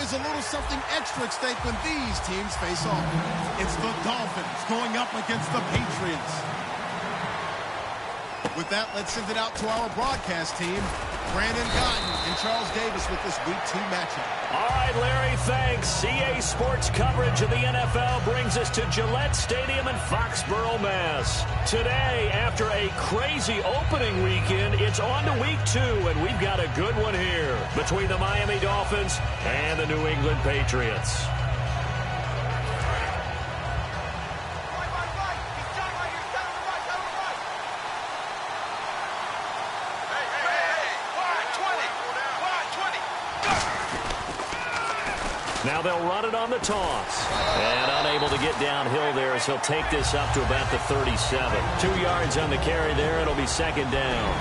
there's a little something extra at stake when these teams face off. It's the Dolphins going up against the Patriots. With that, let's send it out to our broadcast team, Brandon Guyton and Charles Davis with this Week 2 matchup. All right, Larry, thanks. CA Sports coverage of the NFL brings us to Gillette Stadium in Foxborough, Mass. Today, after a crazy opening weekend, it's on to Week 2, and we've got a good one here between the Miami Dolphins and the New England Patriots. Now they'll run it on the toss. And unable to get downhill there as he'll take this up to about the 37. 2 yards on the carry there. It'll be second down.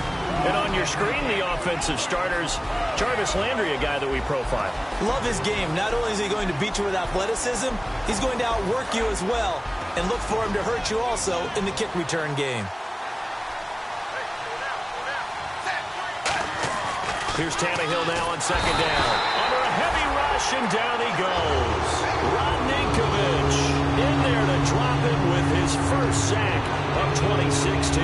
And on your screen, the offensive starters, Jarvis Landry, a guy that we profile. Love his game. Not only is he going to beat you with athleticism, he's going to outwork you as well. And look for him to hurt you also in the kick return game. Here's Tannehill now on second down. Under a heavy rush, and down he goes. Rodnikovic in there to drop it with his first sack of 2016.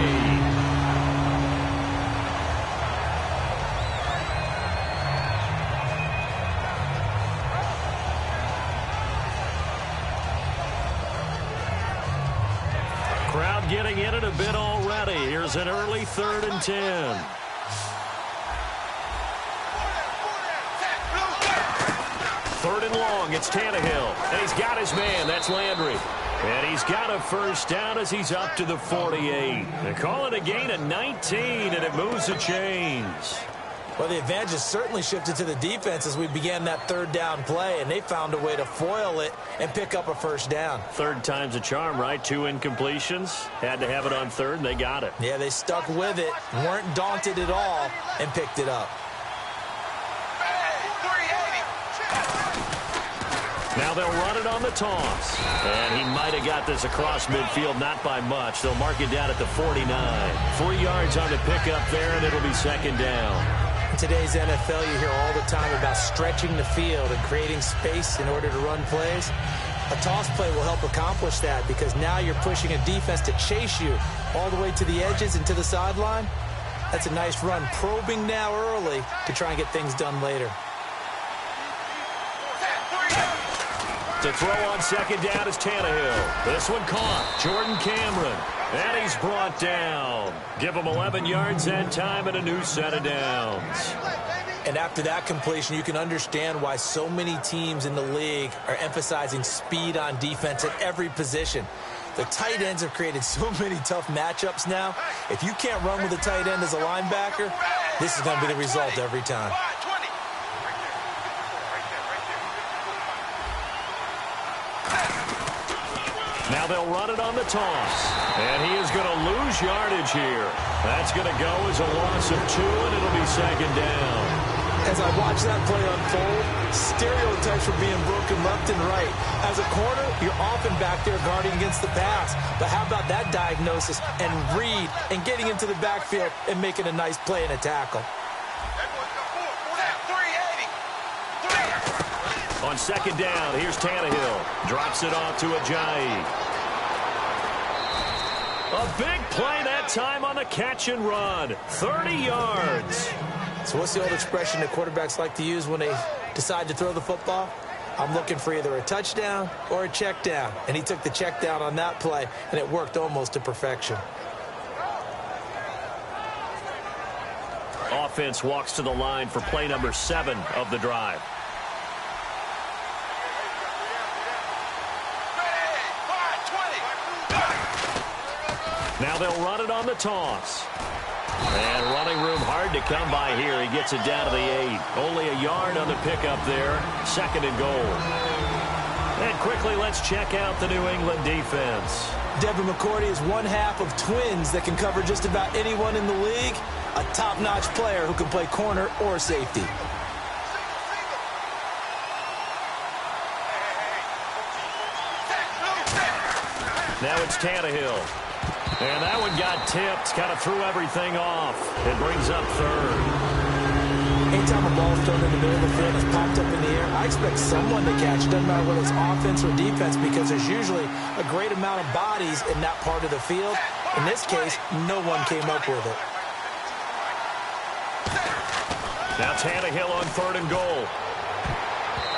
Crowd getting in it a bit already. Here's an early 3rd and 10. Third and long, it's Tannehill. And he's got his man, that's Landry. And he's got a first down as he's up to the 48. They call it a gain of 19, and it moves the chains. Well, the advantage has certainly shifted to the defense as we began that 3rd down play, and they found a way to foil it and pick up a first down. Third time's a charm, right? 2 incompletions. Had to have it on 3rd, and they got it. Yeah, they stuck with it, weren't daunted at all, and picked it up. Now they'll run it on the toss. And he might have got this across midfield, not by much. They'll mark it down at the 49. 3 yards on the pickup there, and it'll be second down. In today's NFL, you hear all the time about stretching the field and creating space in order to run plays. A toss play will help accomplish that because now you're pushing a defense to chase you all the way to the edges and to the sideline. That's a nice run, probing now early to try and get things done later. To throw on second down is Tannehill. This one caught. Jordan Cameron. And he's brought down. Give him 11 yards that time and a new set of downs. And after that completion, you can understand why so many teams in the league are emphasizing speed on defense at every position. The tight ends have created so many tough matchups now. If you can't run with a tight end as a linebacker, this is going to be the result every time. Now they'll run it on the toss. And he is going to lose yardage here. That's going to go as a loss of 2, and it'll be second down. As I watch that play unfold, stereotypes are being broken left and right. As a corner, you're often back there guarding against the pass. But how about that diagnosis and read and getting into the backfield and making a nice play and a tackle? On second down, here's Tannehill. Drops it off to Ajayi. A big play that time on the catch and run. 30 yards. So what's the old expression that quarterbacks like to use when they decide to throw the football? I'm looking for either a touchdown or a check down. And he took the check down on that play, and it worked almost to perfection. Offense walks to the line for play number 7 of the drive. Now they'll run it on the toss. And running room hard to come by here. He gets it down to the 8. Only a yard on the pickup there. Second and goal. And quickly, let's check out the New England defense. Devin McCourty is one half of twins that can cover just about anyone in the league. A top-notch player who can play corner or safety. Now it's Tannehill. And that one got tipped, kind of threw everything off. It brings up 3rd. Anytime a ball is thrown in the middle of the field and is popped up in the air, I expect someone to catch. It doesn't matter whether it's offense or defense, because there's usually a great amount of bodies in that part of the field. In this case, no one came up with it. Now Tannehill on 3rd and goal.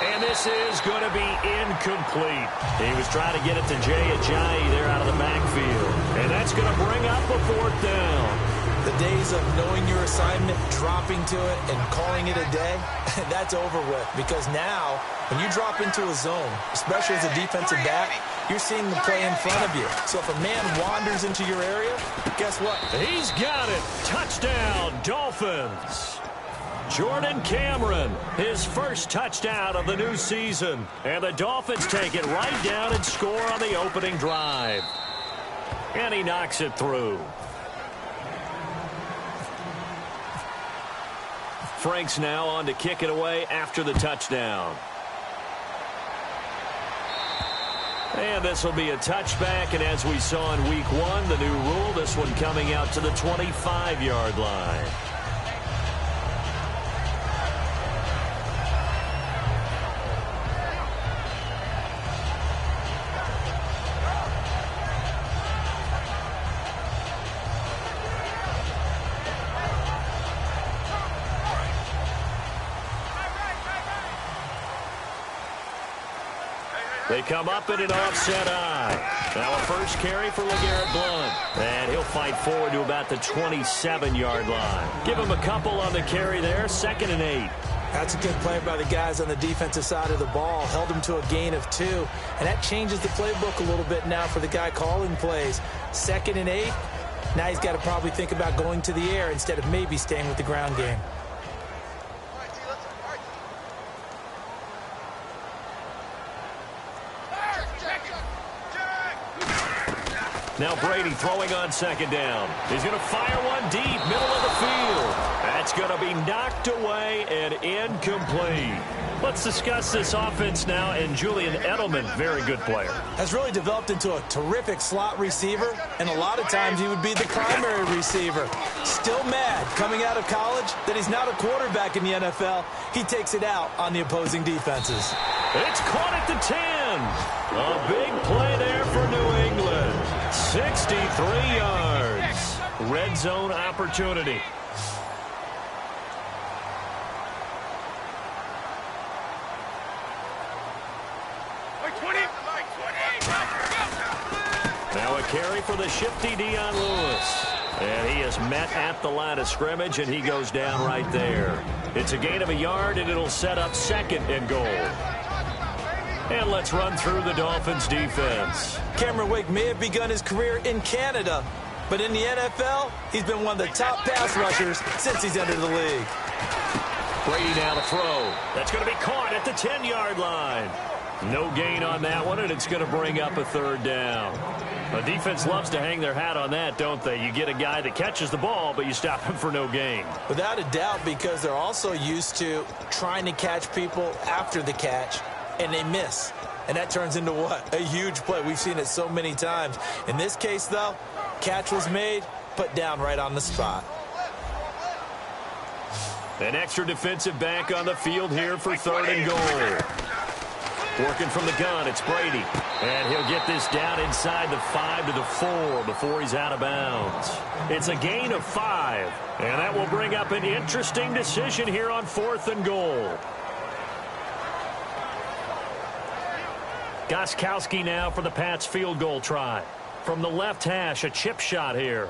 And this is going to be incomplete. He was trying to get it to Jay Ajayi there out of the backfield. And that's going to bring up a 4th down. The days of knowing your assignment, dropping to it, and calling it a day, that's over with. Because now, when you drop into a zone, especially as a defensive back, you're seeing the play in front of you. So if a man wanders into your area, guess what? He's got it. Touchdown, Dolphins. Jordan Cameron, his first touchdown of the new season. And the Dolphins take it right down and score on the opening drive. And he knocks it through. Frank's now on to kick it away after the touchdown. And this will be a touchback, and as we saw in week 1, the new rule, this one coming out to the 25-yard line. They come up in an offset eye. Now a first carry for LeGarrette Blount. And he'll fight forward to about the 27-yard line. Give him a couple on the carry there. 2nd and 8. That's a good play by the guys on the defensive side of the ball. Held him to a gain of 2. And that changes the playbook a little bit now for the guy calling plays. 2nd and 8. Now he's got to probably think about going to the air instead of maybe staying with the ground game. Now Brady throwing on 2nd down. He's going to fire one deep, middle of the field. That's going to be knocked away and incomplete. Let's discuss this offense now, and Julian Edelman, very good player. Has really developed into a terrific slot receiver, and a lot of times he would be the primary receiver. Still mad coming out of college that he's not a quarterback in the NFL. He takes it out on the opposing defenses. It's caught at the 10. A big play there for New England. 63 yards. Red zone opportunity. Now a carry for the shifty Dion Lewis. And he is met at the line of scrimmage, and he goes down right there. It's a gain of a yard, and it'll set up 2nd and goal. And let's run through the Dolphins' defense. Cameron Wake may have begun his career in Canada, but in the NFL, he's been one of the top pass rushers since he's entered the league. Brady now to throw. That's going to be caught at the 10-yard line. No gain on that one, and it's going to bring up a 3rd down. The defense loves to hang their hat on that, don't they? You get a guy that catches the ball, but you stop him for no gain. Without a doubt, because they're also used to trying to catch people after the catch, and they miss. And that turns into what? A huge play. We've seen it so many times. In this case, though, catch was made, put down right on the spot. An extra defensive back on the field here for 3rd and goal. Working from the gun, it's Brady. And he'll get this down inside the 5 to the 4 before he's out of bounds. It's a gain of 5. And that will bring up an interesting decision here on 4th and goal. Gostkowski now for the Pats field goal try. From the left hash, a chip shot here.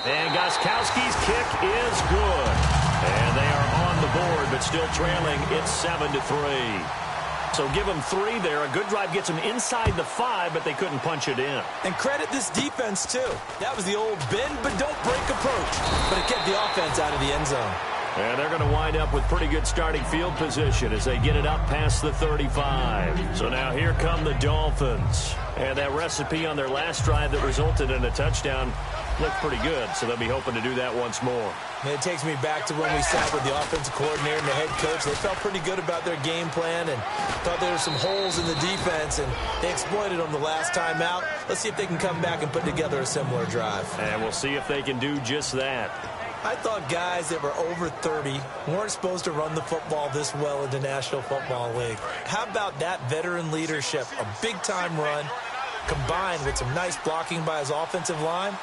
And Gostkowski's kick is good. And they are on the board, but still trailing. It's 7-3. So give them 3 there. A good drive gets them inside the 5, but they couldn't punch it in. And credit this defense, too. That was the old bend but don't break approach. But it kept the offense out of the end zone. And they're going to wind up with pretty good starting field position as they get it up past the 35. So now here come the Dolphins. And that recipe on their last drive that resulted in a touchdown looked pretty good, so they'll be hoping to do that once more. And it takes me back to when we sat with the offensive coordinator and the head coach. They felt pretty good about their game plan and thought there were some holes in the defense, and they exploited them the last time out. Let's see if they can come back and put together a similar drive. And we'll see if they can do just that. I thought guys that were over 30 weren't supposed to run the football this well in the National Football League. How about that veteran leadership, a big-time run, combined with some nice blocking by his offensive line,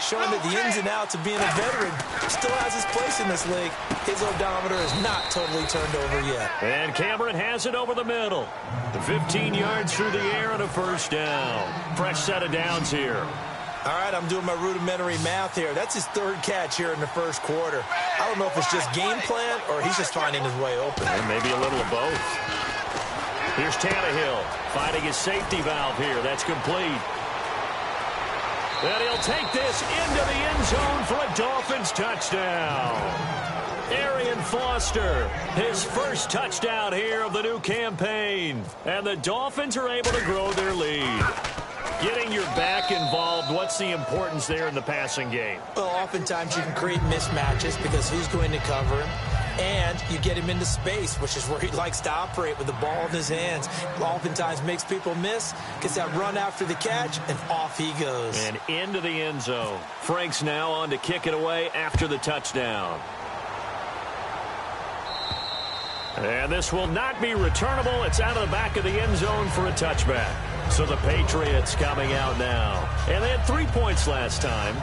showing that the ins and outs of being a veteran still has his place in this league. His odometer is not totally turned over yet. And Cameron has it over the middle. 15 yards through the air and a first down. Fresh set of downs here. All right, I'm doing my rudimentary math here. That's his third catch here in the first quarter. I don't know if it's just game plan or he's just finding his way open. And maybe a little of both. Here's Tannehill finding his safety valve here. That's complete. And he'll take this into the end zone for a Dolphins touchdown. Arian Foster, his first touchdown here of the new campaign. And the Dolphins are able to grow their lead. Getting your back involved, what's the importance there in the passing game? Well, oftentimes you can create mismatches because who's going to cover him? And you get him into space, which is where he likes to operate with the ball in his hands. Oftentimes makes people miss, gets that run after the catch, and off he goes. And into the end zone. Frank's now on to kick it away after the touchdown. And this will not be returnable. It's out of the back of the end zone for a touchback. So the Patriots coming out now. And they had 3 points last time.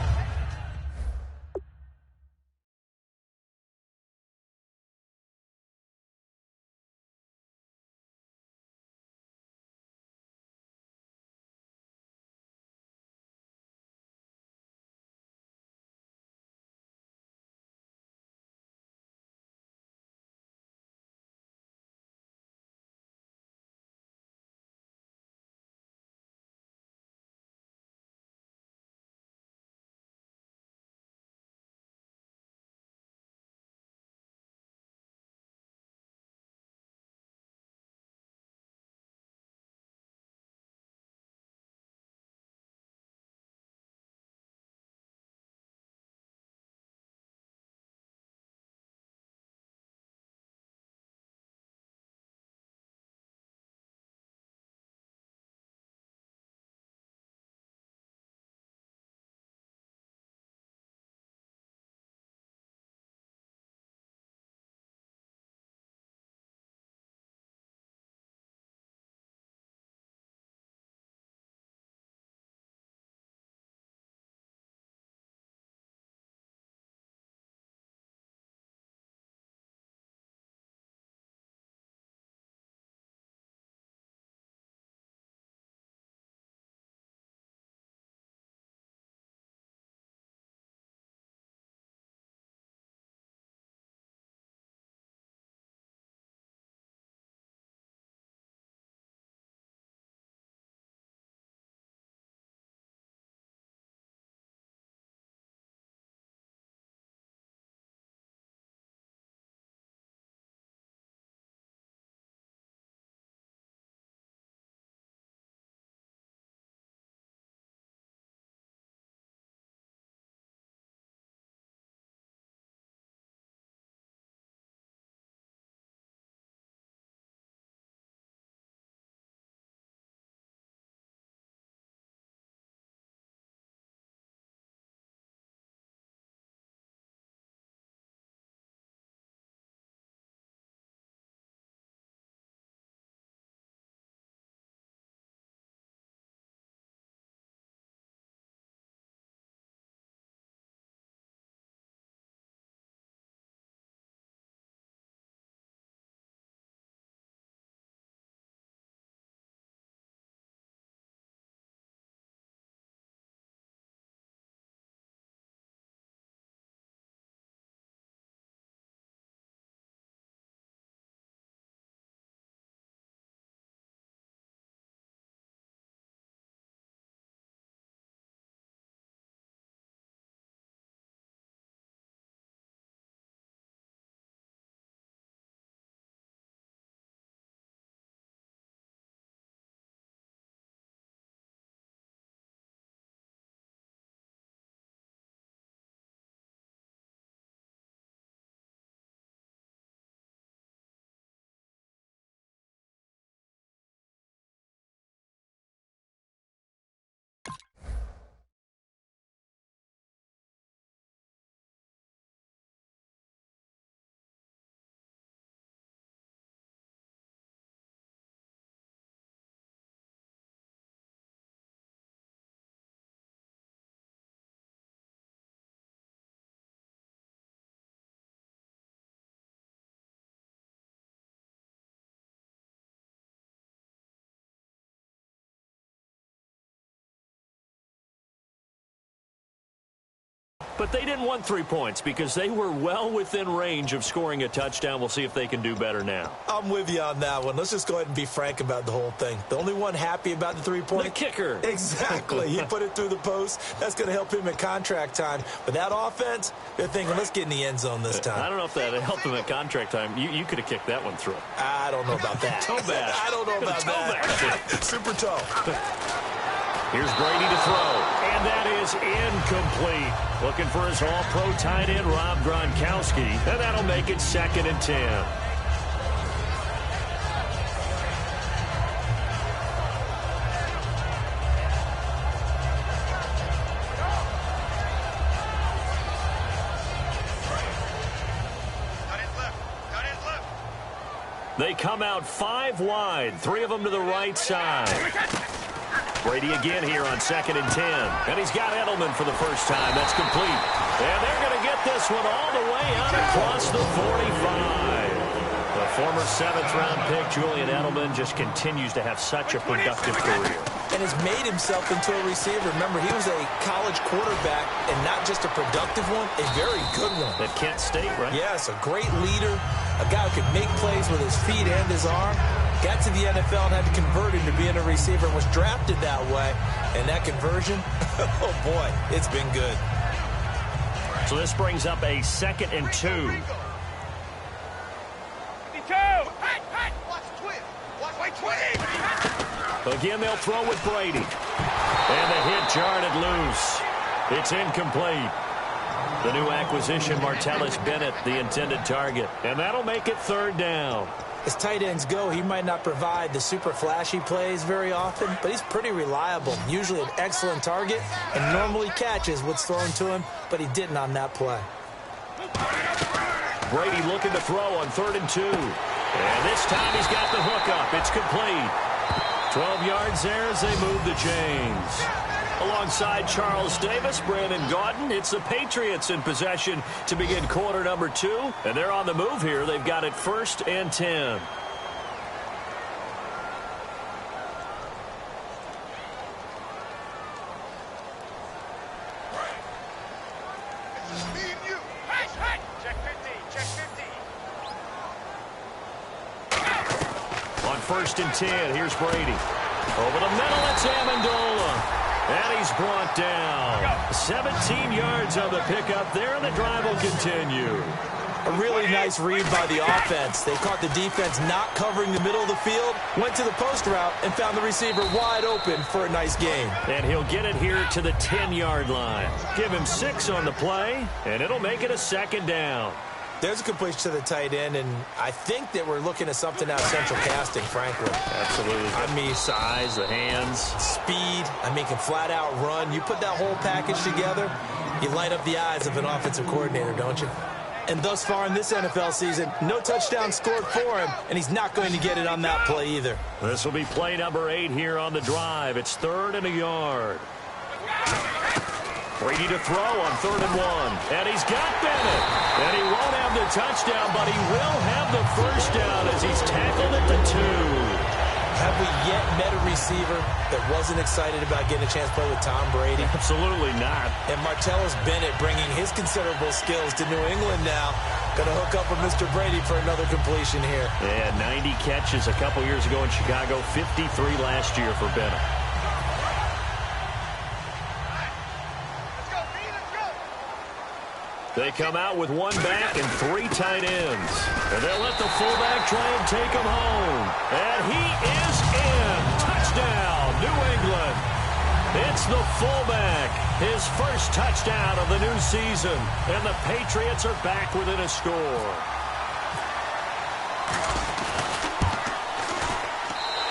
But they didn't want 3 points because they were well within range of scoring a touchdown. We'll see if they can do better now. I'm with you on that one. Let's just go ahead and be frank about the whole thing. The only one happy about the 3-point. The kicker. Exactly. He put it through the post. That's going to help him in contract time. But that offense, they're thinking, let's get in the end zone this time. I don't know if that helped him at contract time. You could have kicked that one through. I don't know about that. Toe bash. I don't know about that. Super toe. Here's Brady to throw, and that is incomplete. Looking for his all-pro tight end, Rob Gronkowski, and that'll make it 2nd and 10. They come out 5 wide, 3 of them to the right side. Brady again here on 2nd and 10. And he's got Edelman for the first time. That's complete. And they're going to get this one all the way out across the 45. The former 7th-round pick, Julian Edelman, just continues to have such a productive career. And has made himself into a receiver. Remember, he was a college quarterback, and not just a productive one, a very good one. At Kent State, right? Yes, a great leader, a guy who could make plays with his feet and his arm. Got to the NFL and had to convert him to being a receiver and was drafted that way. And that conversion, oh boy, it's been good. So this brings up a 2nd and 2. Again, they'll throw with Brady. And the hit jarred it loose. It's incomplete. The new acquisition, Martellus Bennett, the intended target. And that'll make it 3rd down. As tight ends go, he might not provide the super flashy plays very often, but he's pretty reliable. Usually an excellent target, and normally catches what's thrown to him, but he didn't on that play. Brady looking to throw on 3rd and 2. And this time he's got the hook up. It's complete. 12 yards there as they move the chains. Alongside Charles Davis, Brandon Gaudin, it's the Patriots in possession to begin quarter number 2. And they're on the move here. They've got it 1st and 10. On 1st and 10, here's Brady. Over the middle, it's Amendola. And he's brought down. 17 yards on the pickup there, and the drive will continue. A really nice read by the offense. They caught the defense not covering the middle of the field, went to the post route, and found the receiver wide open for a nice gain. And he'll get it here to the 10-yard line. Give him 6 on the play, and it'll make it a 2nd down. There's a completion to the tight end, and I think that we're looking at something out of central casting, frankly. Absolutely. I mean, size, the hands. Speed. I mean, can flat out run. You put that whole package together, you light up the eyes of an offensive coordinator, don't you? And thus far in this NFL season, no touchdown scored for him, and he's not going to get it on that play either. This will be play number 8 here on the drive. It's 3rd and a yard. Brady to throw on 3rd and 1. And he's got Bennett. And he won't have the touchdown, but he will have the 1st down as he's tackled at the 2. Have we yet met a receiver that wasn't excited about getting a chance to play with Tom Brady? Absolutely not. And Martellus Bennett bringing his considerable skills to New England now. Going to hook up with Mr. Brady for another completion here. Yeah, 90 catches a couple years ago in Chicago, 53 last year for Bennett. They come out with 1 back and 3 tight ends. And they'll let the fullback try and take him home. And he is in. Touchdown, New England. It's the fullback. His first touchdown of the new season. And the Patriots are back within a score.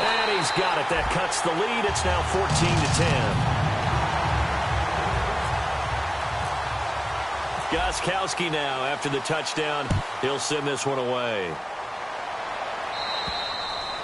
And he's got it. That cuts the lead. It's now 14-10. Gostkowski now, after the touchdown, he'll send this one away.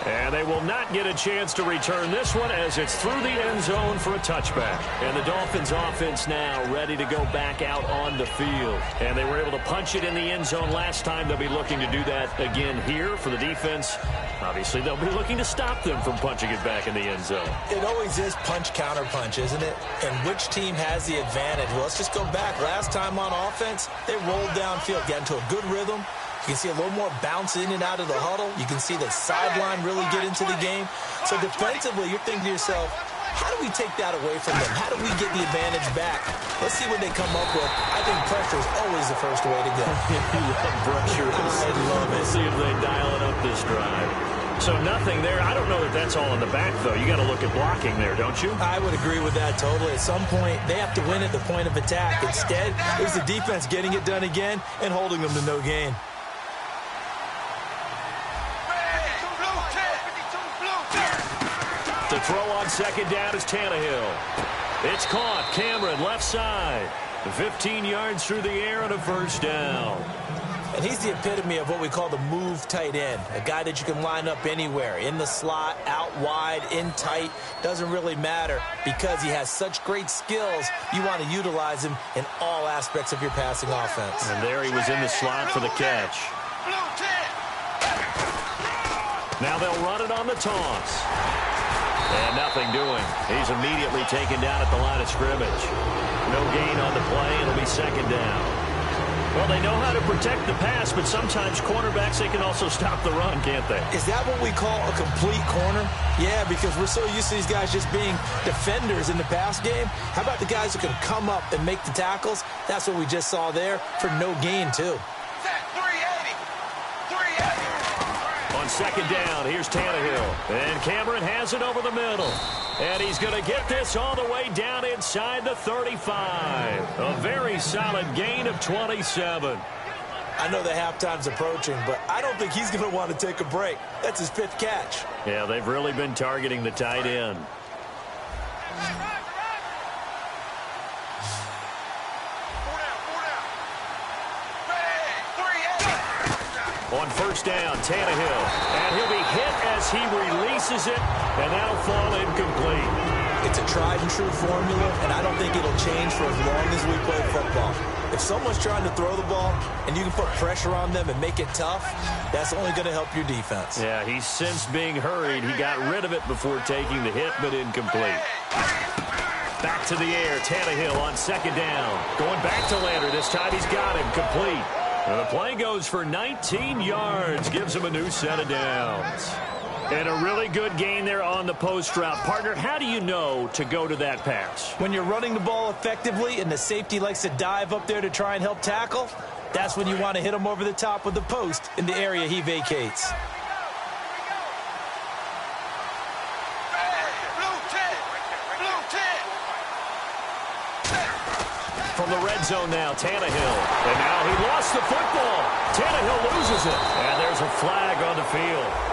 And they will not get a chance to return this one as it's through the end zone for a touchback. And the Dolphins offense now ready to go back out on the field. And they were able to punch it in the end zone last time. They'll be looking to do that again here for the defense. Obviously, they'll be looking to stop them from punching it back in the end zone. It always is punch-counter-punch, isn't it? And which team has the advantage? Well, let's just go back. Last time on offense, they rolled downfield, got into a good rhythm. You can see a little more bounce in and out of the huddle. You can see the sideline really get into the game. So defensively, you're thinking to yourself, how do we take that away from them? How do we get the advantage back? Let's see what they come up with. I think pressure is always the first way to go. You love pressure. I love it. Let's see if they dial it up this drive. So nothing there. I don't know that that's all in the back, though. You got to look at blocking there, don't you? I would agree with that totally. At some point, they have to win at the point of attack. Instead, it was the defense getting it done again and holding them to no gain. To throw on second down is Tannehill. It's caught. Cameron left side. 15 yards through the air and a first down. And he's the epitome of what we call the move tight end. A guy that you can line up anywhere. In the slot, out wide, in tight. Doesn't really matter because he has such great skills. You want to utilize him in all aspects of your passing offense. And there he was in the slot for the catch. Now they'll run it on the toss. And nothing doing. He's immediately taken down at the line of scrimmage. No gain on the play. It'll be second down. Well, they know how to protect the pass, but sometimes cornerbacks, they can also stop the run, can't they? Is that what we call a complete corner? Yeah, because we're so used to these guys just being defenders in the pass game. How about the guys who can come up and make the tackles? That's what we just saw there for no gain, too. On second down, here's Tannehill. And Cameron has it over the middle. And he's going to get this all the way down inside the 35. A very solid gain of 27. I know the halftime's approaching, but I don't think he's going to want to take a break. That's his fifth catch. Yeah, they've really been targeting the tight end. On first down, Tannehill. And he'll be hit as he releases it, and that'll fall incomplete. It's a tried-and-true formula, and I don't think it'll change for as long as we play football. If someone's trying to throw the ball and you can put pressure on them and make it tough, that's only going to help your defense. Yeah, he's since being hurried. He got rid of it before taking the hit, but incomplete. Back to the air, Tannehill on second down. Going back to Lander. This time he's got him complete. And the play goes for 19 yards, gives him a new set of downs. And a really good gain there on the post route. Partner, how do you know to go to that pass? When you're running the ball effectively and the safety likes to dive up there to try and help tackle, that's when you want to hit him over the top with the post in the area he vacates. From the red zone now, Tannehill. And now he lost the football. Tannehill loses it. And there's a flag on the field.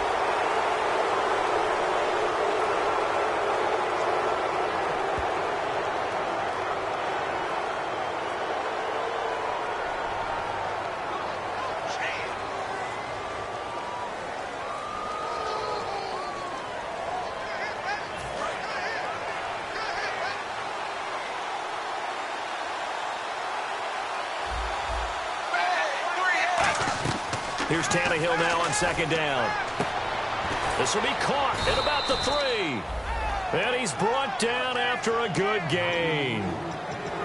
Here's Tannehill now on second down. This will be caught at about the 3. And he's brought down after a good gain.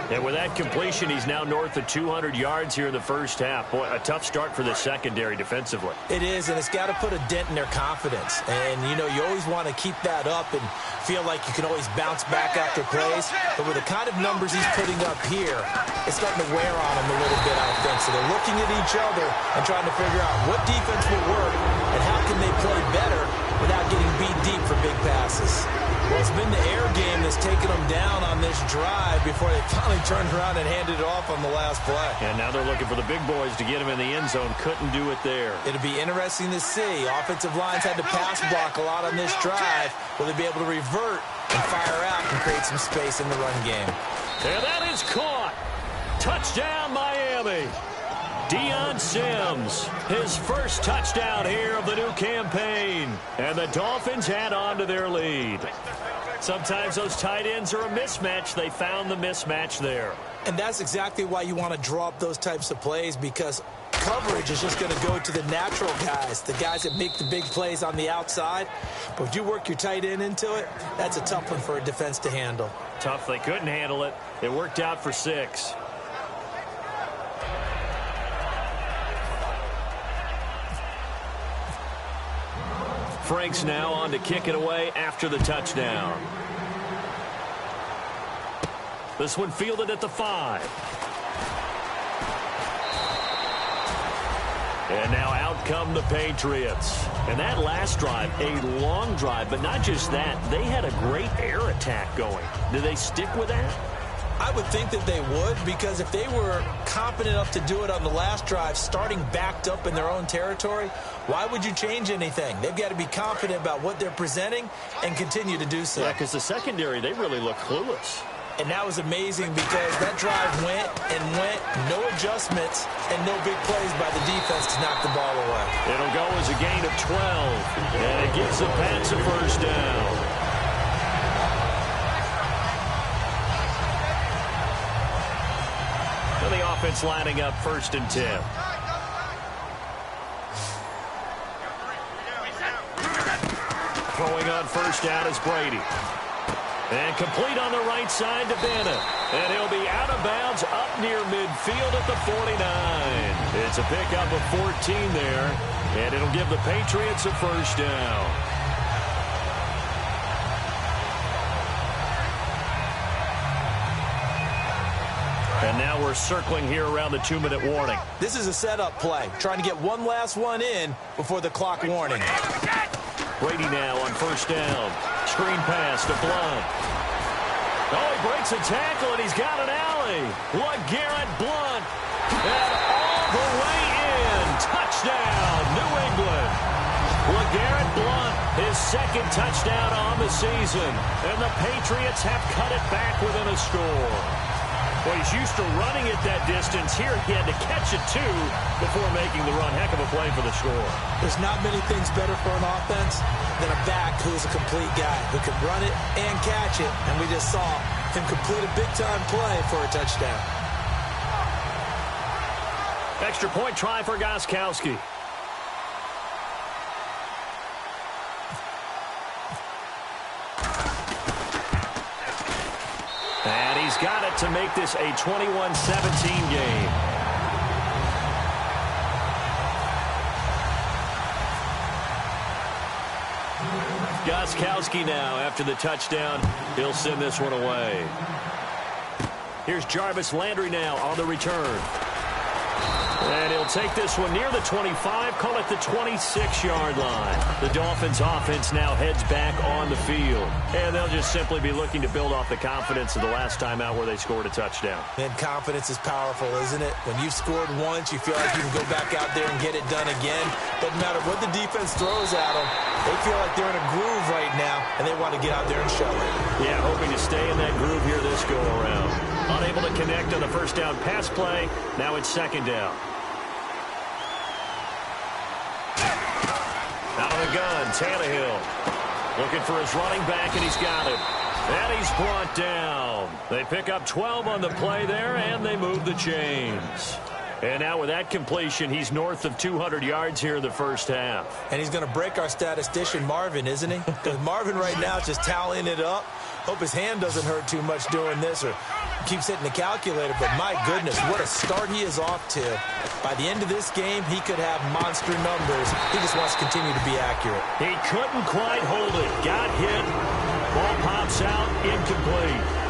And with that completion, he's now north of 200 yards here in the first half. Boy, a tough start for the secondary defensively. It is, and it's got to put a dent in their confidence. And, you know, you always want to keep that up and feel like you can always bounce back after plays. But with the kind of numbers he's putting up here, it's starting to wear on them a little bit, I think. So they're looking at each other and trying to figure out what defense will work and how can they play better without getting beat deep for big passes. Well, it's been the air game that's taken them down on this drive before they finally turned around and handed it off on the last play. And now they're looking for the big boys to get him in the end zone. Couldn't do it there. It'll be interesting to see. Offensive lines had to pass block a lot on this drive. Will they be able to revert and fire out and create some space in the run game? And that is caught. Touchdown, Miami. ONSUMBS, his first touchdown here of the new campaign. And the Dolphins add on to their lead. Sometimes those tight ends are a mismatch. They found the mismatch there. And that's exactly why you want to draw up those types of plays, because coverage is just going to go to the natural guys, the guys that make the big plays on the outside. But if you work your tight end into it, that's a tough one for a defense to handle. Tough. They couldn't handle it. It worked out for 6. Franks now on to kick it away after the touchdown. This one fielded at the 5. And now out come the Patriots. And that last drive, a long drive, but not just that. They had a great air attack going. Do they stick with that? I would think that they would, because if they were competent enough to do it on the last drive, starting backed up in their own territory, why would you change anything? They've got to be confident about what they're presenting and continue to do so. Yeah, because the secondary, they really look clueless. And that was amazing because that drive went and went, no adjustments, and no big plays by the defense to knock the ball away. It'll go as a gain of 12, and it gives the Pats a first down. The offense lining up 1st and 10. Throwing on first down is Brady. And complete on the right side to Bennett. And he'll be out of bounds up near midfield at the 49. It's a pickup of 14 there. And it'll give the Patriots a first down. And now we're circling here around the 2-minute warning. This is a setup play, trying to get one last one in before the clock warning. Brady now on first down. Screen pass to Blunt. Oh, he breaks a tackle, and he's got an alley. LeGarrette Blunt. And all the way in. Touchdown, New England. LeGarrette Blunt, his 2nd touchdown on the season. And the Patriots have cut it back within a score. Well, he's used to running it that distance. Here he had to catch it, too, before making the run. Heck of a play for the score. There's not many things better for an offense than a back who's a complete guy, who can run it and catch it. And we just saw him complete a big-time play for a touchdown. Extra point try for Gostkowski. And he's got it to make this a 21-17 game. Gostkowski now after the touchdown. He'll send this one away. Here's Jarvis Landry now on the return. And he'll take this one near the 25, call it the 26-yard line. The Dolphins offense now heads back on the field. And they'll just simply be looking to build off the confidence of the last time out where they scored a touchdown. And confidence is powerful, isn't it? When you've scored once, you feel like you can go back out there and get it done again. Doesn't matter what the defense throws at them. They feel like they're in a groove right now, and they want to get out there and show it. Yeah, hoping to stay in that groove here this go-around. Unable to connect on the first down pass play. Now it's 2nd down. Out of the gun, Tannehill. Looking for his running back, and he's got it. And he's brought down. They pick up 12 on the play there, and they move the chains. And now with that completion, he's north of 200 yards here in the first half. And he's going to break our statistician, Marvin, isn't he? Because Marvin right now is just tallying it up. Hope his hand doesn't hurt too much doing this or keeps hitting the calculator. But my goodness, what a start he is off to. By the end of this game, he could have monster numbers. He just wants to continue to be accurate. He couldn't quite hold it. Got hit. Ball pops out. Incomplete.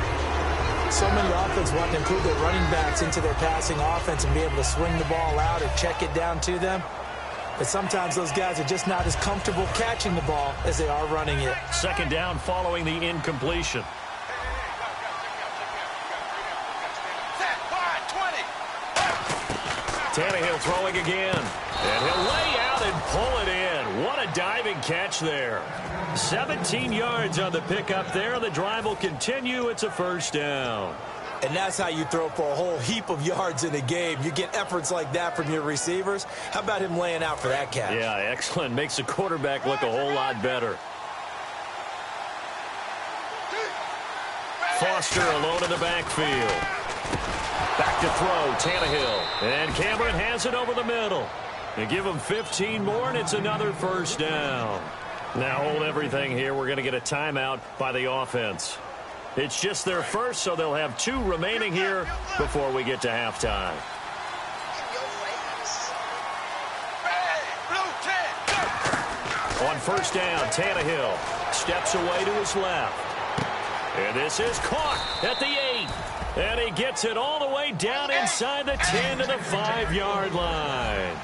So many offenses want to include their running backs into their passing offense and be able to swing the ball out or check it down to them. But sometimes those guys are just not as comfortable catching the ball as they are running it. 2nd down following the incompletion. Tannehill throwing again. And he'll lay out and pull it in. What a diving catch there. 17 yards on the pickup there. The drive will continue. It's a first down. And that's how you throw for a whole heap of yards in a game. You get efforts like that from your receivers. How about him laying out for that catch? Yeah, excellent. Makes the quarterback look a whole lot better. Foster alone in the backfield. Back to throw, Tannehill. And Cameron has it over the middle. They give him 15 more, and it's another first down. Now hold everything here. We're going to get a timeout by the offense. It's just their first, so they'll have 2 remaining here before we get to halftime. On first down, Tannehill steps away to his left. And this is caught at the 8. And he gets it all the way down inside the 10 to the 5-yard line.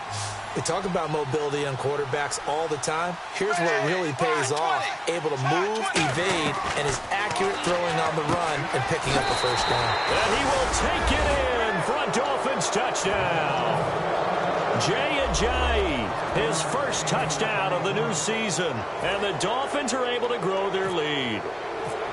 We talk about mobility on quarterbacks all the time. Here's where it really pays off. Able to move, evade, and is accurate throwing on the run and picking up a first down. And he will take it in for a Dolphins touchdown. Jay Ajayi, his first touchdown of the new season. And the Dolphins are able to grow their lead.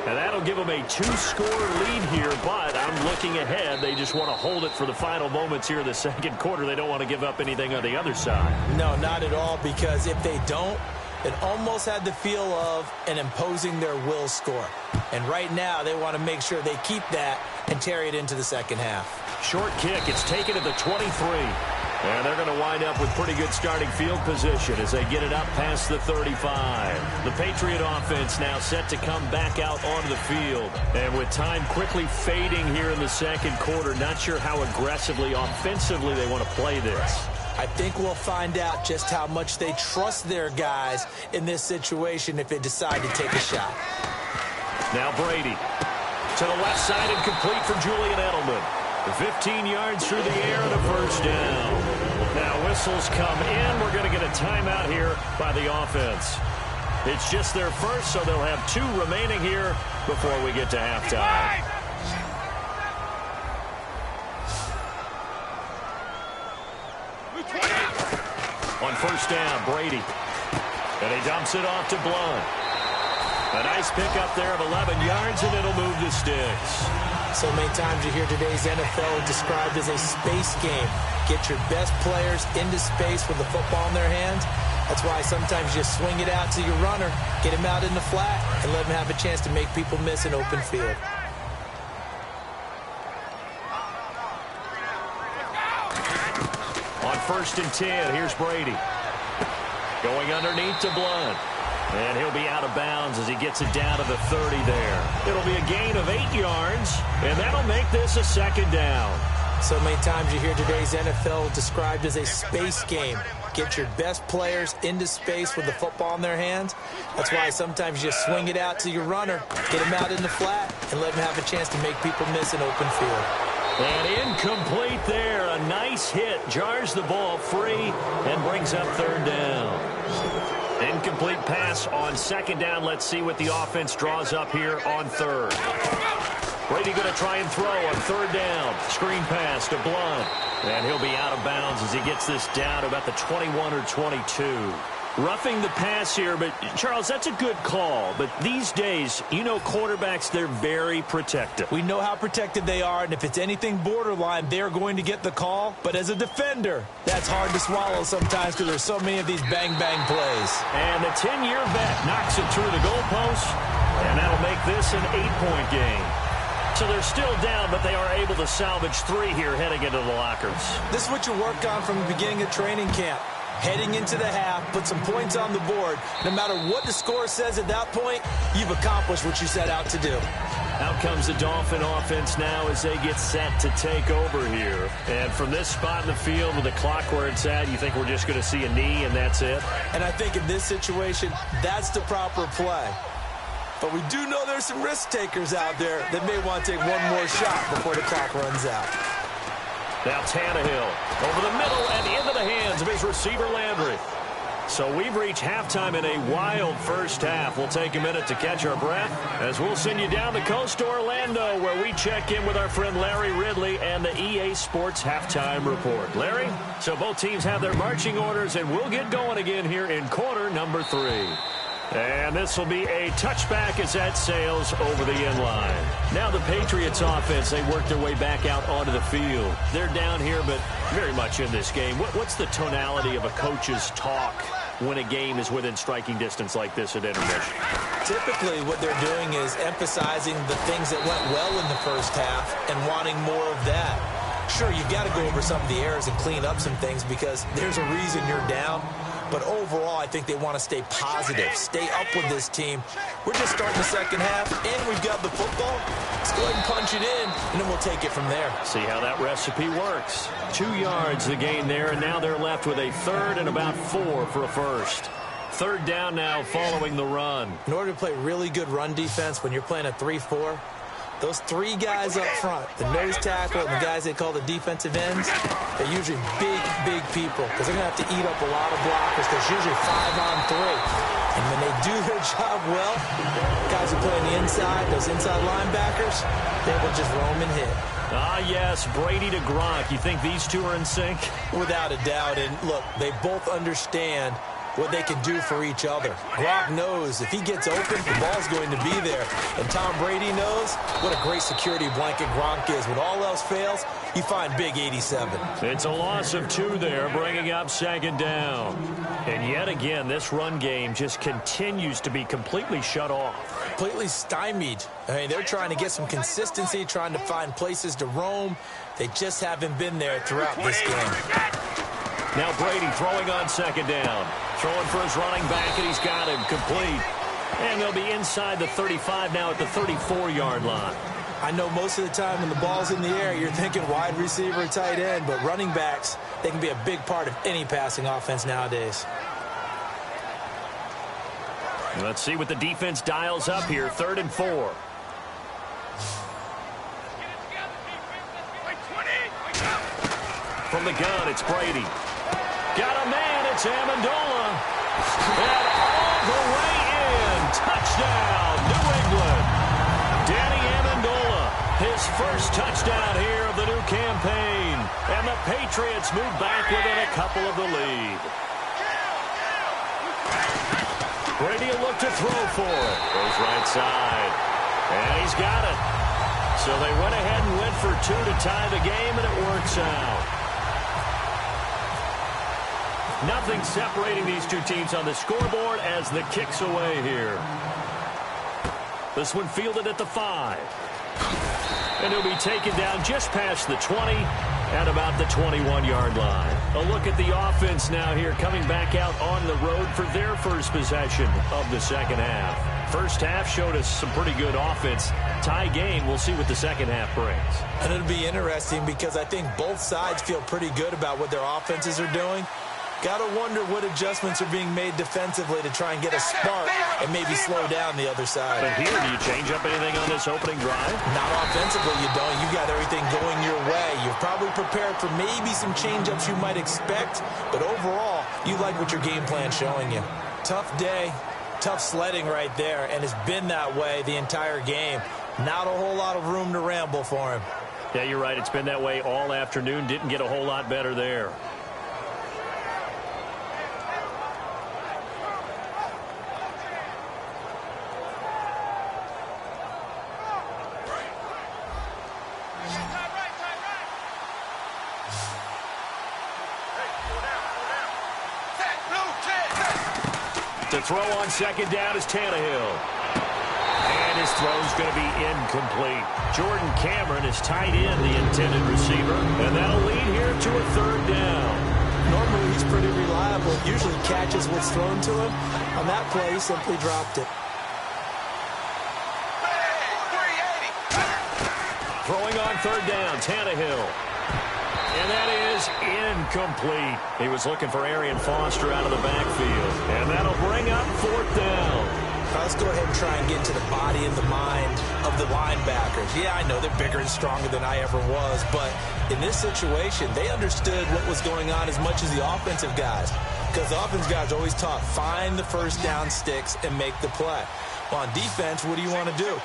And that'll give them a 2-score lead here, but I'm looking ahead. They just want to hold it for the final moments here in the second quarter. They don't want to give up anything on the other side. No, not at all, because if they don't, it almost had the feel of an imposing their will score. And right now, they want to make sure they keep that and carry it into the second half. Short kick. It's taken at the 23. And they're going to wind up with pretty good starting field position as they get it up past the 35. The Patriot offense now set to come back out onto the field. And with time quickly fading here in the second quarter, not sure how aggressively, offensively they want to play this. I think we'll find out just how much they trust their guys in this situation if they decide to take a shot. Now Brady to the left side and complete for Julian Edelman. 15 yards through the air and a first down. Now whistles come in. We're going to get a timeout here by the offense. It's just their first, so they'll have 2 remaining here before we get to halftime. On first down, Brady. And he dumps it off to Blunt. A nice pickup there of 11 yards, and it'll move the sticks. So many times you hear today's NFL described as a space game. Get your best players into space with the football in their hands. That's why sometimes you swing it out to your runner, get him out in the flat, and let him have a chance to make people miss an open field. On first and 10, here's Brady. Going underneath to Blunt. And he'll be out of bounds as he gets it down to the 30 there. It'll be a gain of 8 yards, and that'll make this a second down. So many times you hear today's NFL described as a space game. Get your best players into space with the football in their hands. That's why sometimes you swing it out to your runner, get him out in the flat, and let him have a chance to make people miss an open field. And incomplete there. A nice hit. Jars the ball free and brings up third down. Incomplete pass on second down. Let's see what the offense draws up here on third. Brady going to try and throw on third down. Screen pass to Blunt. And he'll be out of bounds as he gets this down to about the 21 or 22. Roughing the pass here, but Charles, that's a good call. But these days, you know, quarterbacks, they're very protective. We know how protected they are, and if it's anything borderline, they're going to get the call. But as a defender, that's hard to swallow sometimes because there's so many of these bang-bang plays. And the 10-year vet knocks it through the goalpost, and that'll make this an 8-point game. So they're still down, but they are able to salvage 3 here heading into the lockers. This is what you work on from the beginning of training camp. Heading into the half, put some points on the board. No matter what the score says at that point, you've accomplished what you set out to do. Out comes the Dolphin offense now as they get set to take over here. And from this spot in the field with the clock where it's at, you think we're just going to see a knee and that's it? And I think in this situation, that's the proper play. But we do know there's some risk takers out there that may want to take one more shot before the clock runs out. Now Tannehill over the middle and into the hands of his receiver Landry. So we've reached halftime in a wild first half. We'll take a minute to catch our breath as we'll send you down the coast to Orlando where we check in with our friend Larry Ridley and the EA Sports Halftime Report. Larry, so both teams have their marching orders and we'll get going again here in quarter number 3. And this will be a touchback as that sails over the end line. Now the Patriots offense, they work their way back out onto the field. They're down here, but very much in this game. What's the tonality of a coach's talk when a game is within striking distance like this at intermission? Typically, what they're doing is emphasizing the things that went well in the first half and wanting more of that. Sure, you've got to go over some of the errors and clean up some things because there's a reason you're down. But overall, I think they want to stay positive, stay up with this team. We're just starting the second half, and we've got the football. Let's go ahead and punch it in, and then we'll take it from there. See how that recipe works. 2 yards the gain there, and now they're left with a third and about 4 for a first. Third down now following the run. In order to play really good run defense when you're playing a 3-4, those 3 guys up front, the nose tackle and the guys they call the defensive ends, they're usually big people because they're going to have to eat up a lot of blockers. There's usually 5 on 3. And when they do their job well, guys who play on the inside, those inside linebackers, they will just roam and hit. Ah, yes, Brady to Gronk. You think these two are in sync? Without a doubt. And look, they both understand what they can do for each other. Gronk knows if he gets open, the ball's going to be there. And Tom Brady knows what a great security blanket Gronk is. When all else fails, you find big 87. It's a loss of 2 there, bringing up second down. And yet again, this run game just continues to be completely shut off. Completely stymied. I mean, they're trying to get some consistency, trying to find places to roam. They just haven't been there throughout this game. Now Brady throwing on second down. Throwing for his running back, and he's got him complete. And they'll be inside the 35 now at the 34-yard line. I know most of the time when the ball's in the air, you're thinking wide receiver, tight end, but running backs, they can be a big part of any passing offense nowadays. Let's see what the defense dials up here. 3rd and 4. From the gun, it's Brady. Got a man, it's Amendola. And all the way in. Touchdown, New England. Danny Amendola, his first touchdown here of the new campaign. And the Patriots move back within a couple of the lead. Brady will look to throw for it. Goes right side. And he's got it. So they went ahead and went for 2 to tie the game, and it works out. Nothing separating these two teams on the scoreboard as the kick's away here. This one fielded at the 5. And he'll be taken down just past the 20 at about the 21-yard line. A look at the offense now here coming back out on the road for their first possession of the second half. First half showed us some pretty good offense. Tie game, we'll see what the second half brings. And it'll be interesting because I think both sides feel pretty good about what their offenses are doing. Got to wonder what adjustments are being made defensively to try and get a spark and maybe slow down the other side. But here, do you change up anything on this opening drive? Not offensively, you don't. You got everything going your way. You're probably prepared for maybe some change-ups you might expect, but overall, you like what your game plan's showing you. Tough day, tough sledding right there, and it's been that way the entire game. Not a whole lot of room to ramble for him. Yeah, you're right. It's been that way all afternoon. Didn't get a whole lot better there. To throw on second down is Tannehill. And his throw's going to be incomplete. Jordan Cameron is tied in the intended receiver. And that'll lead here to a 3rd down. Normally he's pretty reliable. Usually catches what's thrown to him. On that play, he simply dropped it. Throwing on 3rd down, Tannehill. And that is incomplete. He was looking for Arian Foster out of the backfield. And that'll bring up 4th down. Let's go ahead and try and get into the body and the mind of the linebackers. Yeah, I know they're bigger and stronger than I ever was, but in this situation, they understood what was going on as much as the offensive guys. Because the offensive guys always taught, find the first down sticks and make the play. Well, on defense, what do you want to do?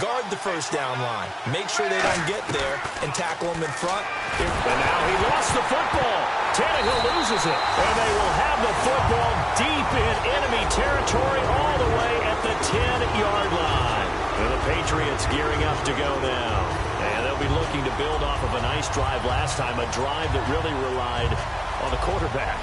Guard the first down line. Make sure they don't get there and tackle them in front. And now he lost the football. Tannehill loses it. And they will have the football deep in enemy territory all the way gearing up to go now. And they'll be looking to build off of a nice drive last time, a drive that really relied on the quarterback.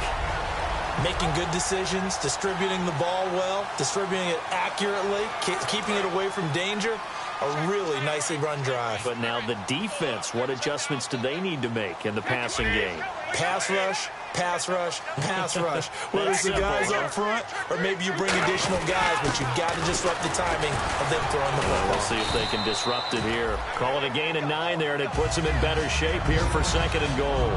Making good decisions, distributing the ball well, distributing it accurately, keeping it away from danger. A really nicely run drive. But now the defense, what adjustments do they need to make in the passing game? Pass rush, pass rush, pass rush. Whether it's the guys up front or maybe you bring additional guys, but you've got to disrupt the timing of them throwing the football. We'll see if they can disrupt it here. Call it a gain of 9 there, and it puts them in better shape here for 2nd and goal.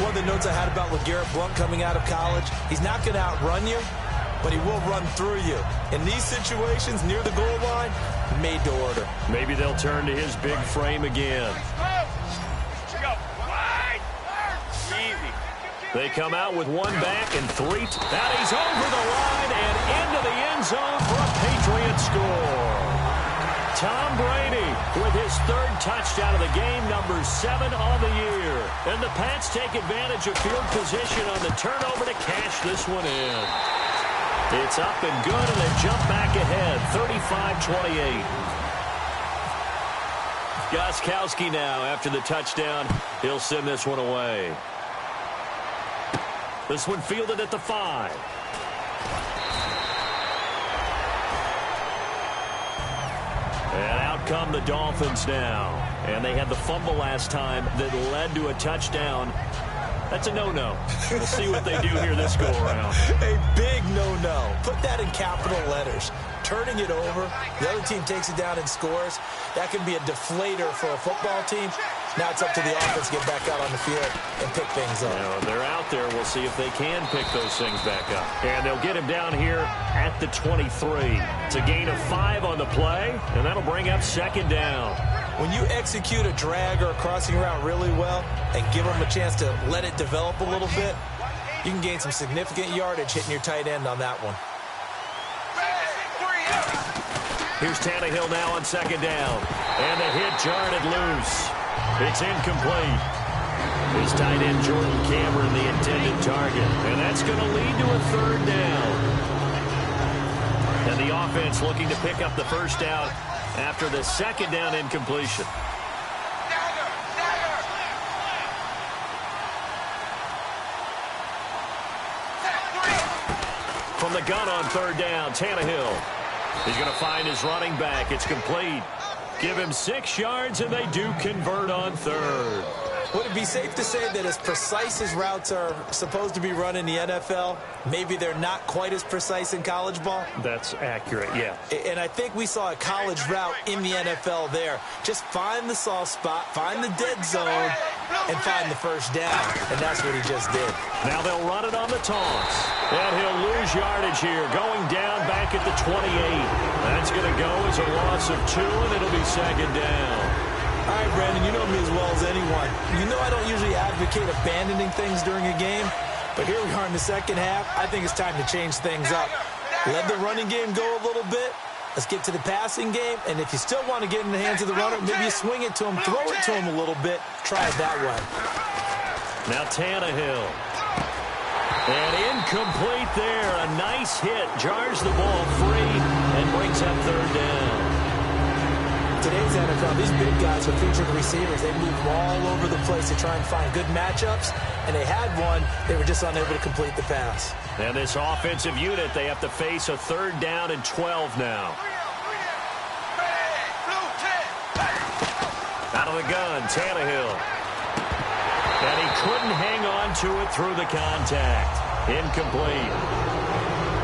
One of the notes I had about LeGarrette Blount coming out of college, he's not going to outrun you, but he will run through you. In these situations near the goal line, made to order. Maybe they'll turn to his big frame again. They come out with 1 back and 3. That he's over the line and into the end zone for a Patriot score. Tom Brady with his 3rd touchdown of the game, number 7 on the year. And the Pats take advantage of field position on the turnover to cash this one in. It's up and good, and they jump back ahead, 35-28. Gostkowski now after the touchdown. He'll send this one away. This one fielded at the 5. And out come the Dolphins now. And they had the fumble last time that led to a touchdown. That's a no-no. We'll see what they do here this go-around. A big no-no. Put that in capital letters. Turning it over, the other team takes it down and scores. That can be a deflator for a football team. Now it's up to the offense to get back out on the field and pick things up. Now, they're out there. We'll see if they can pick those things back up. And they'll get him down here at the 23. It's a gain of 5 on the play, and that'll bring up 2nd down. When you execute a drag or a crossing route really well and give them a chance to let it develop a little bit, you can gain some significant yardage hitting your tight end on that one. Here's Tannehill now on 2nd down. And the hit jarred it loose. It's incomplete. His tight end, Jordan Cameron, the intended target. And that's going to lead to a 3rd down. And the offense looking to pick up the 1st down after the 2nd down incompletion. From the gun on 3rd down, Tannehill. He's going to find his running back. It's complete. Give him 6 yards, and they do convert on 3rd. Would it be safe to say that as precise as routes are supposed to be run in the NFL, maybe they're not quite as precise in college ball? That's accurate, yeah. And I think we saw a college route in the NFL there. Just find the soft spot, find the dead zone, and find the 1st down. And that's what he just did. Now they'll run it on the taunts. And he'll lose yardage here, going down back at the 28. That's going to go as a loss of 2, and it'll be 2nd down. All right, Brandon, you know me as well as anyone. You know I don't usually advocate abandoning things during a game, but here we are in the 2nd half. I think it's time to change things up. Let the running game go a little bit. Let's get to the passing game, and if you still want to get in the hands of the runner, maybe you swing it to him, throw it to him a little bit. Try it that way. Now Tannehill. And incomplete there. A nice hit. Jars the ball free and brings up 3rd down. Today's NFL, these big guys are featured receivers. They move all over the place to try and find good matchups, and they had one. They were just unable to complete the pass. And this offensive unit, they have to face a 3rd down and 12 now. Out of the gun, Tannehill. And he couldn't hang on to it through the contact. Incomplete.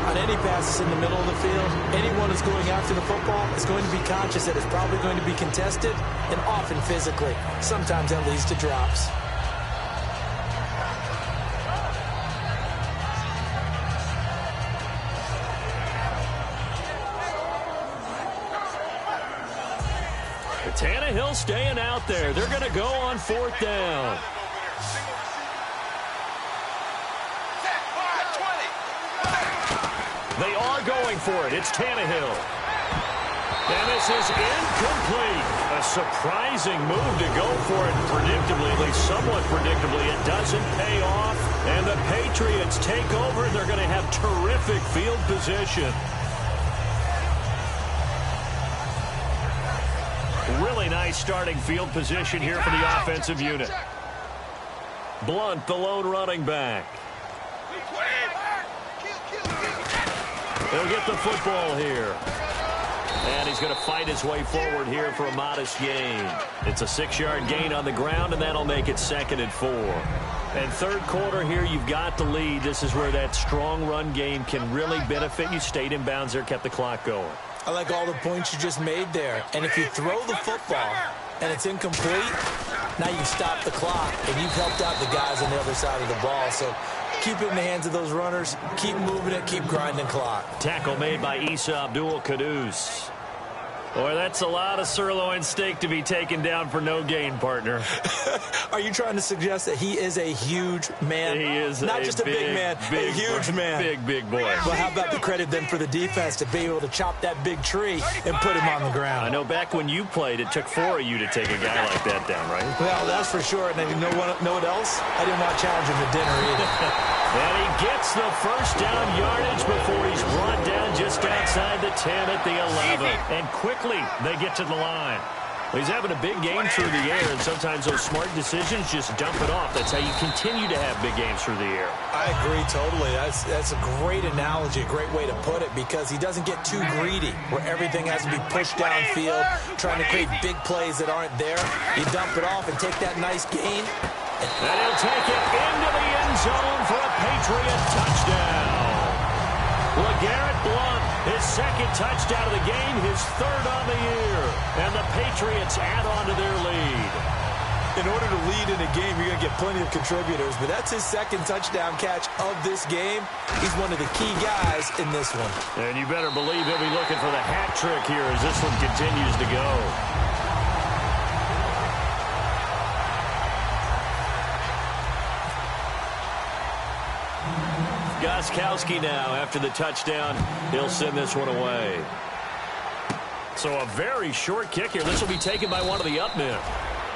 On any passes in the middle of the field, anyone who's going after the football is going to be conscious that it's probably going to be contested, and often physically. Sometimes that leads to drops. Tannehill staying out there. They're going to go on 4th down. They are going for it. It's Tannehill. And this is incomplete. A surprising move to go for it. Predictably, at least somewhat predictably, it doesn't pay off. And the Patriots take over, and they're going to have terrific field position. Really nice starting field position here for the offensive unit. Blunt, the lone running back. He'll get the football here. And he's going to fight his way forward here for a modest gain. It's a 6-yard gain on the ground, and that'll make it 2nd and 4. And third quarter here, you've got the lead. This is where that strong run game can really benefit you. Stayed in bounds there, kept the clock going. I like all the points you just made there. And if you throw the football and it's incomplete, now you stop the clock, and you've helped out the guys on the other side of the ball. So keep it in the hands of those runners. Keep moving it. Keep grinding clock. Tackle made by Isa Abdul-Quddus. Boy, that's a lot of sirloin steak to be taken down for no gain, partner. Are you trying to suggest that he is a huge man? He is not just a big man, a huge man. Big boy. Well, how about the credit then for the defense to be able to chop that big tree and put him on the ground? I know back when you played, it took 4 of you to take a guy like that down, right? Well, that's for sure. And you know what else? I didn't want to challenge him to dinner either. And he gets the first down yardage before he's brought down just outside the 10 at the 11. And quickly, they get to the line. Well, he's having a big game through the air, and sometimes those smart decisions just dump it off. That's how you continue to have big games through the air. I agree totally. That's a great analogy, a great way to put it, because he doesn't get too greedy where everything has to be pushed downfield, trying to create big plays that aren't there. You dump it off and take that nice gain. And he'll take it into the end zone for a Patriot touchdown. LeGarrette Blount, his 2nd touchdown of the game, his 3rd on the year. And the Patriots add on to their lead. In order to lead in a game, you're going to get plenty of contributors, but that's his 2nd touchdown catch of this game. He's one of the key guys in this one. And you better believe he'll be looking for the hat trick here as this one continues to go. Gostkowski now, after the touchdown, he'll send this one away. So a very short kick here. This will be taken by one of the up men.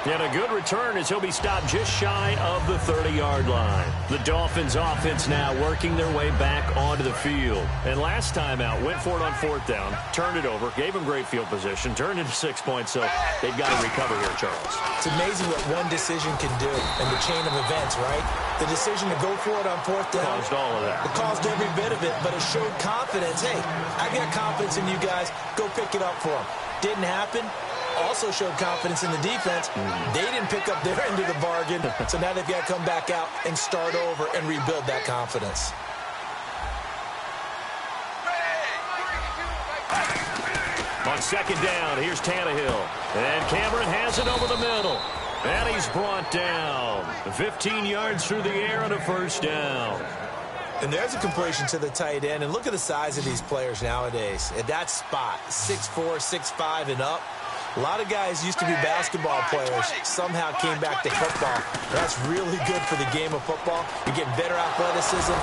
And a good return as he'll be stopped just shy of the 30-yard line. The Dolphins offense now working their way back onto the field. And last time out, went for it on 4th down, turned it over, gave them great field position, turned into 6 points, so they've got to recover here, Charles. It's amazing what one decision can do in the chain of events, right? The decision to go for it on 4th down. Caused all of that. It caused every bit of it, but it showed confidence. Hey, I've got confidence in you guys. Go pick it up for them. Didn't happen. Also showed confidence in the defense. They didn't pick up their end of the bargain, so now they've got to come back out and start over and rebuild that confidence. On 2nd down, here's Tannehill. And Cameron has it over the middle. And he's brought down. 15 yards through the air and a 1st down. And there's a completion to the tight end. And look at the size of these players nowadays. At that spot, 6'4", 6'5", and up. A lot of guys used to be basketball players, somehow came back to football. That's really good for the game of football. You're getting better athleticism,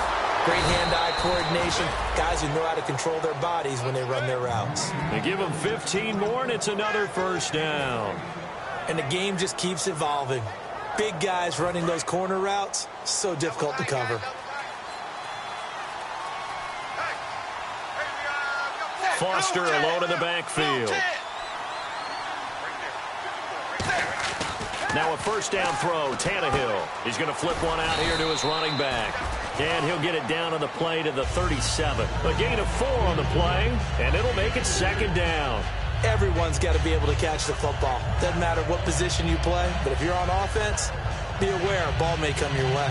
great hand-eye coordination, guys who know how to control their bodies when they run their routes. They give them 15 more, and it's another 1st down. And the game just keeps evolving. Big guys running those corner routes, so difficult to cover. Foster alone in the backfield. Now a 1st down throw, Tannehill. He's going to flip one out here to his running back. And he'll get it down on the play to the 37. A gain of 4 on the play, and it'll make it 2nd down. Everyone's got to be able to catch the football. Doesn't matter what position you play, but if you're on offense, be aware a ball may come your way.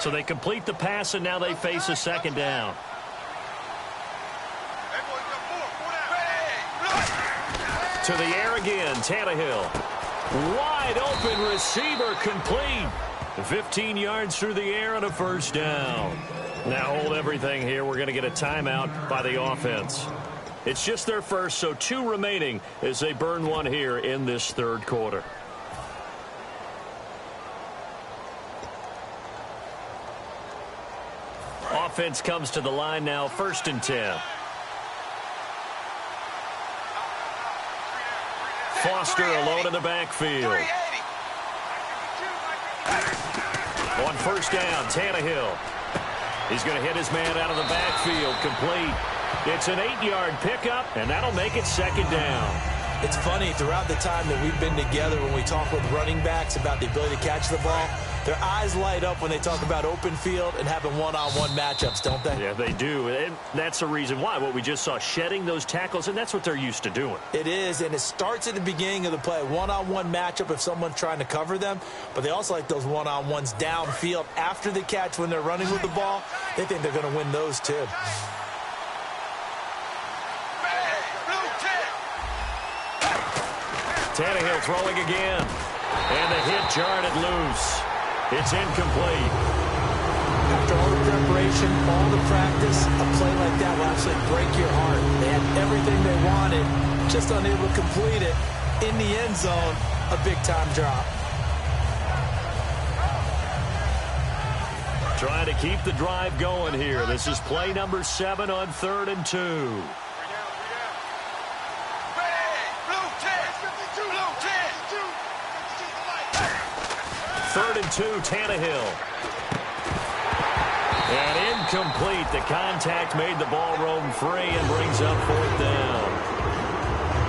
So they complete the pass, and now they face a second down. To the air again, Tannehill. Wide open receiver complete. 15 yards through the air and a first down. Now hold everything here. We're going to get a timeout by the offense. It's just their first, so 2 remaining as they burn one here in this third quarter. Offense comes to the line now, 1st and 10. Foster alone in the backfield. On first down, Tannehill. He's going to hit his man out of the backfield, complete. It's an 8-yard pickup, and that'll make it second down. It's funny, throughout the time that we've been together, when we talk with running backs about the ability to catch the ball, their eyes light up when they talk about open field and having one-on-one matchups, don't they? Yeah, they do. And that's the reason why. What we just saw, shedding those tackles, and that's what they're used to doing. It is, and it starts at the beginning of the play. One-on-one matchup if someone's trying to cover them, but they also like those one-on-ones downfield after the catch when they're running with the ball. They think they're going to win those, too. Tannehill throwing again. And the hit jarred it loose. It's incomplete. After all the preparation, all the practice, a play like that will absolutely break your heart. They had everything they wanted, just unable to complete it. In the end zone, a big-time drop. Trying to keep the drive going here. This is play number 7 on 3rd and 2. 3rd and 2, Tannehill. And incomplete. The contact made the ball roam free and brings up 4th down.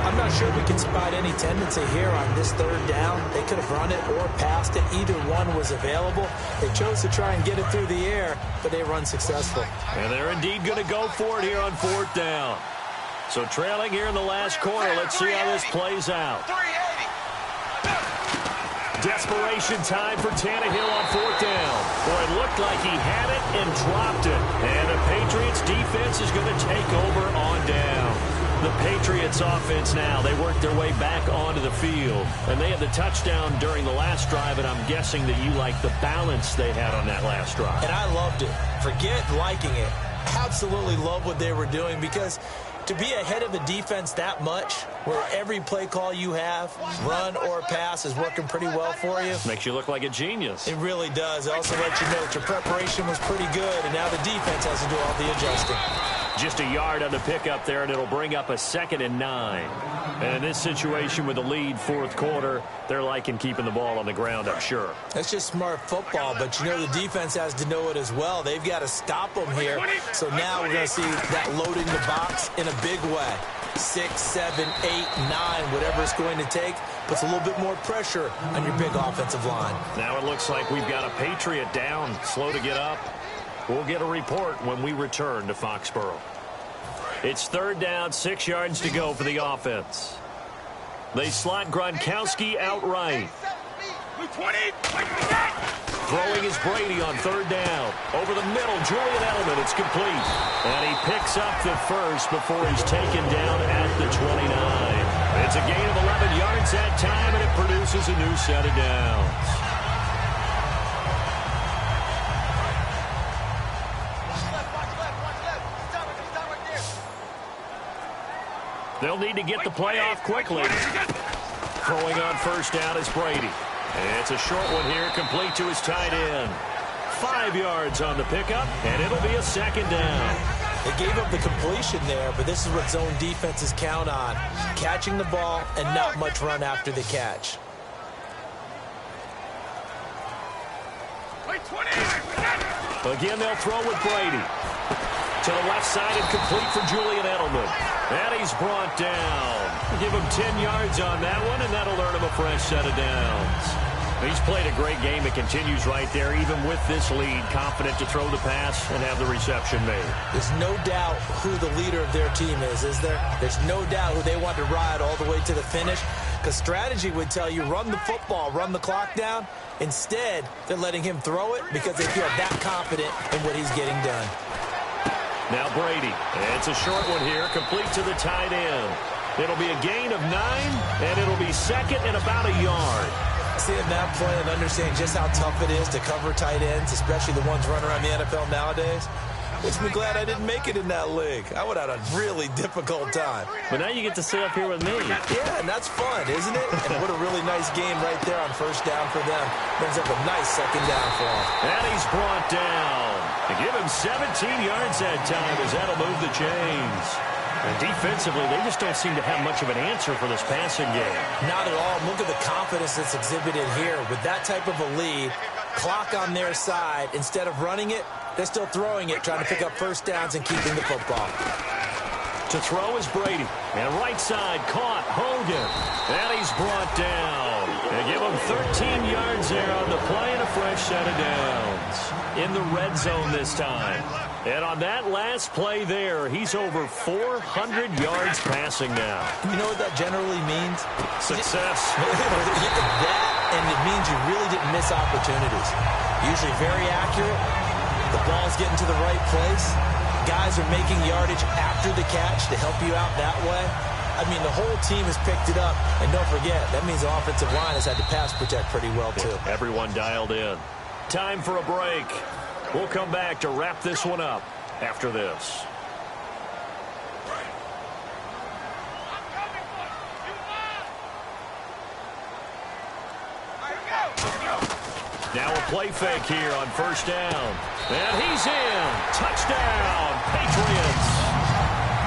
I'm not sure we can spot any tendency here on this 3rd down. They could have run it or passed it. Either one was available. They chose to try and get it through the air, but they run successful. And they're indeed going to go for it here on 4th down. So trailing here in the last quarter. Let's see how this plays out. Desperation time for Tannehill on 4th down. Boy, it looked like he had it and dropped it. And the Patriots defense is going to take over on down. The Patriots offense now, they work their way back onto the field. And they had the touchdown during the last drive, and I'm guessing that you like the balance they had on that last drive. And I loved it. Forget liking it. Absolutely love what they were doing, because to be ahead of a defense that much, where every play call you have, run or pass, is working pretty well for you. Makes you look like a genius. It really does. It also lets you know that your preparation was pretty good, and now the defense has to do all the adjusting. Just a yard on the pickup there, and it'll bring up a 2nd and 9. And in this situation with the lead 4th quarter, they're liking keeping the ball on the ground, I'm sure. That's just smart football, but you know the defense has to know it as well. They've got to stop them here. So now we're going to see that loading the box in a big way. 6, 7, 8, 9, whatever it's going to take, puts a little bit more pressure on your big offensive line. Now it looks like we've got a Patriot down, slow to get up. We'll get a report when we return to Foxborough. It's 3rd down, 6 yards to go for the offense. They slot Gronkowski outright. Throwing is Brady on 3rd down. Over the middle, Julian Edelman, it's complete. And he picks up the first before he's taken down at the 29. It's a gain of 11 yards that time, and it produces a new set of downs. They'll need to get the play off quickly. Throwing on 1st down is Brady. And it's a short one here, complete to his tight end. 5 yards on the pickup, and it'll be a 2nd down. They gave up the completion there, but this is what zone defenses count on. Catching the ball and not much run after the catch. Again, they'll throw with Brady. To the left side and complete for Julian Edelman. And he's brought down. Give him 10 yards on that one, and that'll earn him a fresh set of downs. He's played a great game. It continues right there, even with this lead, confident to throw the pass and have the reception made. There's no doubt who the leader of their team is there? There's no doubt who they want to ride all the way to the finish. because strategy would tell you run the football, run the clock down. Instead, they're letting him throw it because they feel that confident in what he's getting done. Now Brady. It's a short one here, complete to the tight end. It'll be a gain of 9, and it'll be second and about a yard. Seeing that play and understanding just how tough it is to cover tight ends, especially the ones running around the NFL nowadays, makes me glad I didn't make it in that league. I would have had a really difficult time. But now you get to sit up here with me. Yeah, and that's fun, isn't it? And what a really nice game right there on first down for them. Brings up a nice second down for him. And he's brought down. To give him 17 yards that time as that'll move the chains. And defensively, they just don't seem to have much of an answer for this passing game. Not at all. Look at the confidence that's exhibited here. With that type of a lead, clock on their side, instead of running it, they're still throwing it, trying to pick up first downs and keeping the football. To throw is Brady. And right side, caught Hogan. And he's brought down. They give him 13 yards there on the play and a fresh set of downs. In the red zone this time. And on that last play there, he's over 400 yards passing now. You know what that generally means? Success. That, and it means you really didn't miss opportunities. Usually very accurate. The ball's getting to the right place. Guys are making yardage after the catch to help you out that way. I mean, the whole team has picked it up. And don't forget, that means the offensive line has had to pass protect pretty well, too. Everyone dialed in. Time for a break. We'll come back to wrap this one up after this. Now a play fake here on first down. And he's in. Touchdown, Patriots.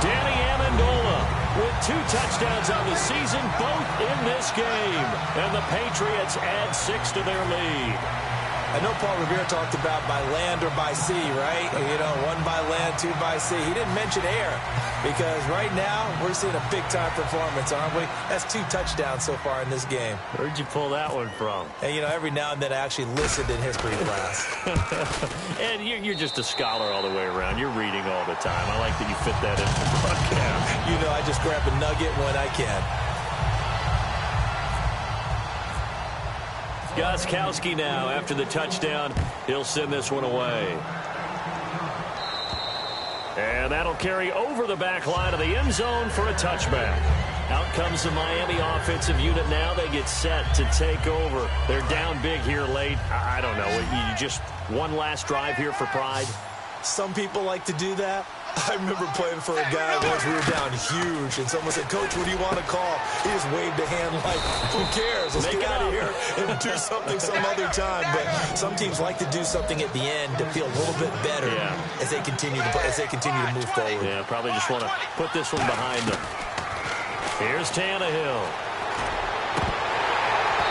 Danny Amendola with 2 touchdowns on the season, both in this game. And the Patriots add 6 to their lead. I know Paul Revere talked about by land or by sea, right? You know, 1 by land, 2 by sea. He didn't mention air because right now we're seeing a big-time performance, aren't we? That's 2 touchdowns so far in this game. Where'd you pull that one from? And, you know, every now and then I actually listened in history class. And you're just a scholar all the way around. You're reading all the time. I like that you fit that in the broadcast. You know, I just grab a nugget when I can. Gostkowski now after the touchdown. He'll send this one away. And that'll carry over the back line of the end zone for a touchback. Out comes the Miami offensive unit now. They get set to take over. They're down big here late. I don't know. You just one last drive here for pride? Some people like to do that. I remember playing for a guy once we were down huge, and someone said, "Coach, what do you want to call?" He just waved a hand like, who cares? Let's get out of here and do something some other time. But some teams like to do something at the end to feel a little bit better as they continue to move forward. Yeah, probably just want to put this one behind them. Here's Tannehill.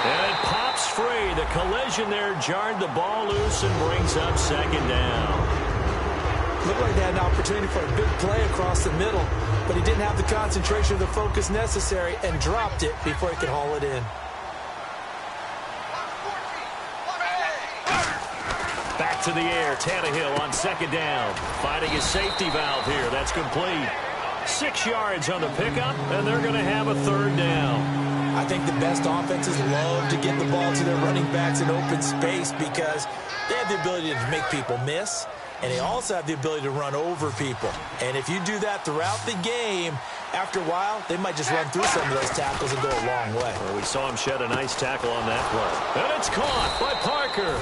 And it pops free. The collision there jarred the ball loose and brings up second down. Looked like they had an opportunity for a big play across the middle, but he didn't have the concentration or the focus necessary and dropped it before he could haul it in. Back to the air. Tannehill on second down. Finding his safety valve here. That's complete. 6 yards on the pickup, and they're going to have a third down. I think the best offenses love to get the ball to their running backs in open space because they have the ability to make people miss. And they also have the ability to run over people. And if you do that throughout the game, after a while, they might just run through some of those tackles and go a long way. Well, we saw him shed a nice tackle on that play. And it's caught by Parker.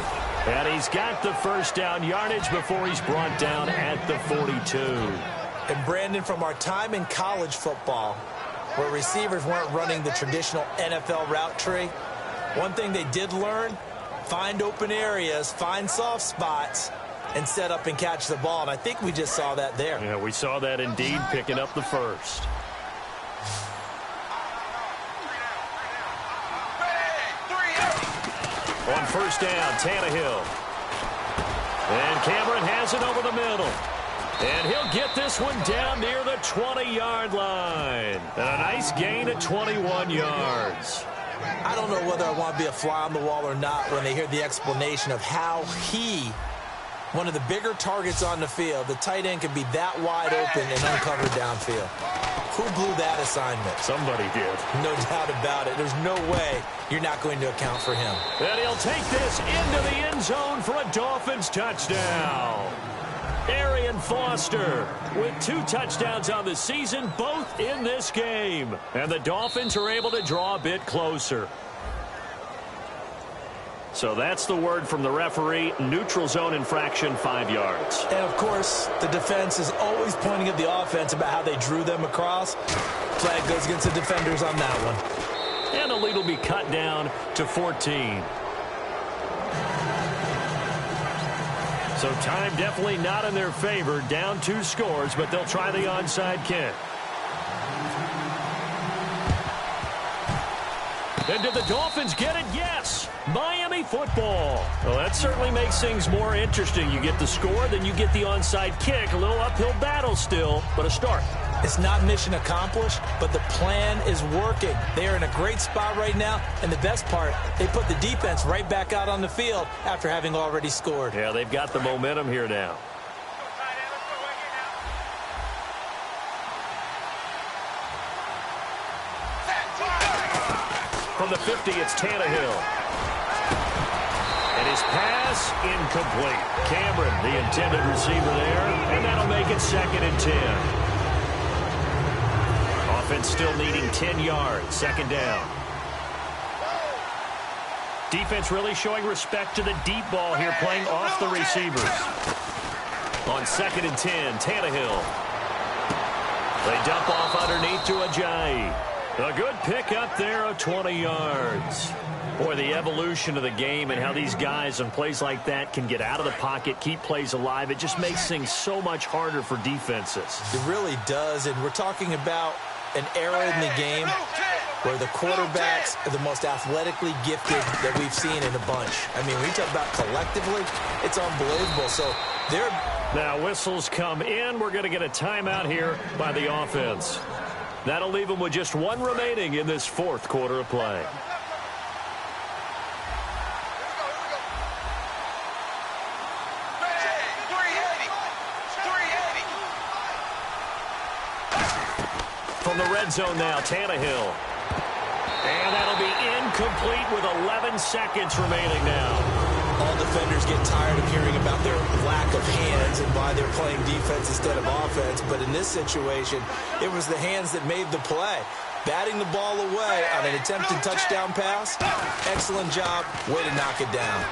And he's got the first down yardage before he's brought down at the 42. And Brandon, from our time in college football, where receivers weren't running the traditional NFL route tree, one thing they did learn, find open areas, find soft spots, and set up and catch the ball. And I think we just saw that there. Yeah, we saw that indeed, picking up the first. On first down, Tannehill. And Cameron has it over the middle. And he'll get this one down near the 20-yard line. And a nice gain at 21 yards. I don't know whether I want to be a fly on the wall or not when they hear the explanation of how he, one of the bigger targets on the field, the tight end can be that wide open and uncovered downfield. Who blew that assignment? Somebody did. No doubt about it. There's no way you're not going to account for him. And he'll take this into the end zone for a Dolphins touchdown. Arian Foster with 2 touchdowns on the season, both in this game. And the Dolphins are able to draw a bit closer. So that's the word from the referee. Neutral zone infraction, 5 yards. And, of course, the defense is always pointing at the offense about how they drew them across. Flag goes against the defenders on that one. And the lead will be cut down to 14. So time definitely not in their favor. Down 2 scores, but they'll try the onside kick. And did the Dolphins get it? Yes. Miami football. Well, that certainly makes things more interesting. You get the score, then you get the onside kick. A little uphill battle still, but a start. It's not mission accomplished, but the plan is working. They are in a great spot right now, and the best part, they put the defense right back out on the field after having already scored. Yeah, they've got the momentum here now. From the 50, it's Tannehill. And his pass, incomplete. Cameron, the intended receiver there, and that'll make it 2nd and 10. Offense still needing 10 yards, 2nd down. Defense really showing respect to the deep ball here, playing off the receivers. On 2nd and 10, Tannehill. They dump off underneath to Ajayi. A good pick up there of 20 yards. Boy, the evolution of the game and how these guys on plays like that can get out of the pocket, keep plays alive, it just makes things so much harder for defenses. It really does, and we're talking about an era in the game where the quarterbacks are the most athletically gifted that we've seen in a bunch. I mean, when you talk about collectively, it's unbelievable. So they're... Now whistles come in. We're going to get a timeout here by the offense. That'll leave them with just 1 remaining in this 4th quarter of play. From the red zone now, Tannehill. And that'll be incomplete with 11 seconds remaining now. All defenders get tired of hearing about their lack of hands and why they're playing defense instead of offense. But in this situation, it was the hands that made the play. Batting the ball away on an attempted touchdown pass. Excellent job. Way to knock it down.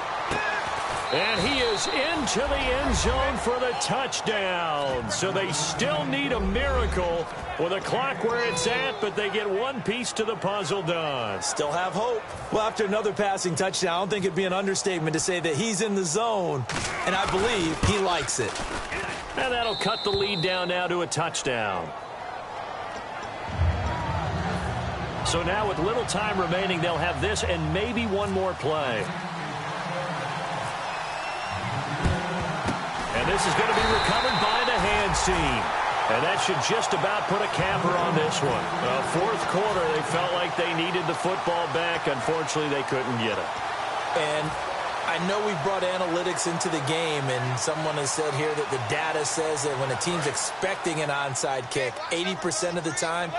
And he is into the end zone for the touchdown. So they still need a miracle with a clock where it's at, but they get 1 piece to the puzzle done. Still have hope. Well, after another passing touchdown, I don't think it'd be an understatement to say that he's in the zone, and I believe he likes it. And that'll cut the lead down now to a touchdown. So now with little time remaining, they'll have this and maybe 1 more play. And this is going to be recovered by the hands team. And that should just about put a capper on this one. 4th quarter, they felt like they needed the football back. Unfortunately, they couldn't get it. And I know we brought analytics into the game, and someone has said here that the data says that when a team's expecting an onside kick, 80% of the time,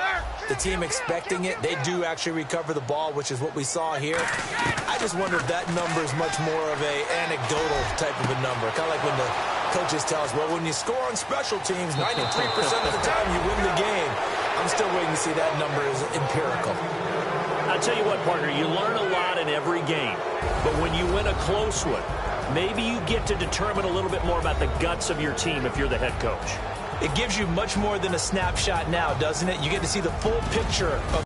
the team expecting it, they do actually recover the ball, which is what we saw here. I just wonder if that number is much more of a anecdotal type of a number, kind of like when the coaches tell us, well, when you score on special teams, 93% of the time you win the game. I'm still waiting to see that number is empirical. I'll tell you what, partner, you learn a lot in every game. But when you win a close one, maybe you get to determine a little bit more about the guts of your team if you're the head coach. It gives you much more than a snapshot now, doesn't it? You get to see the full picture of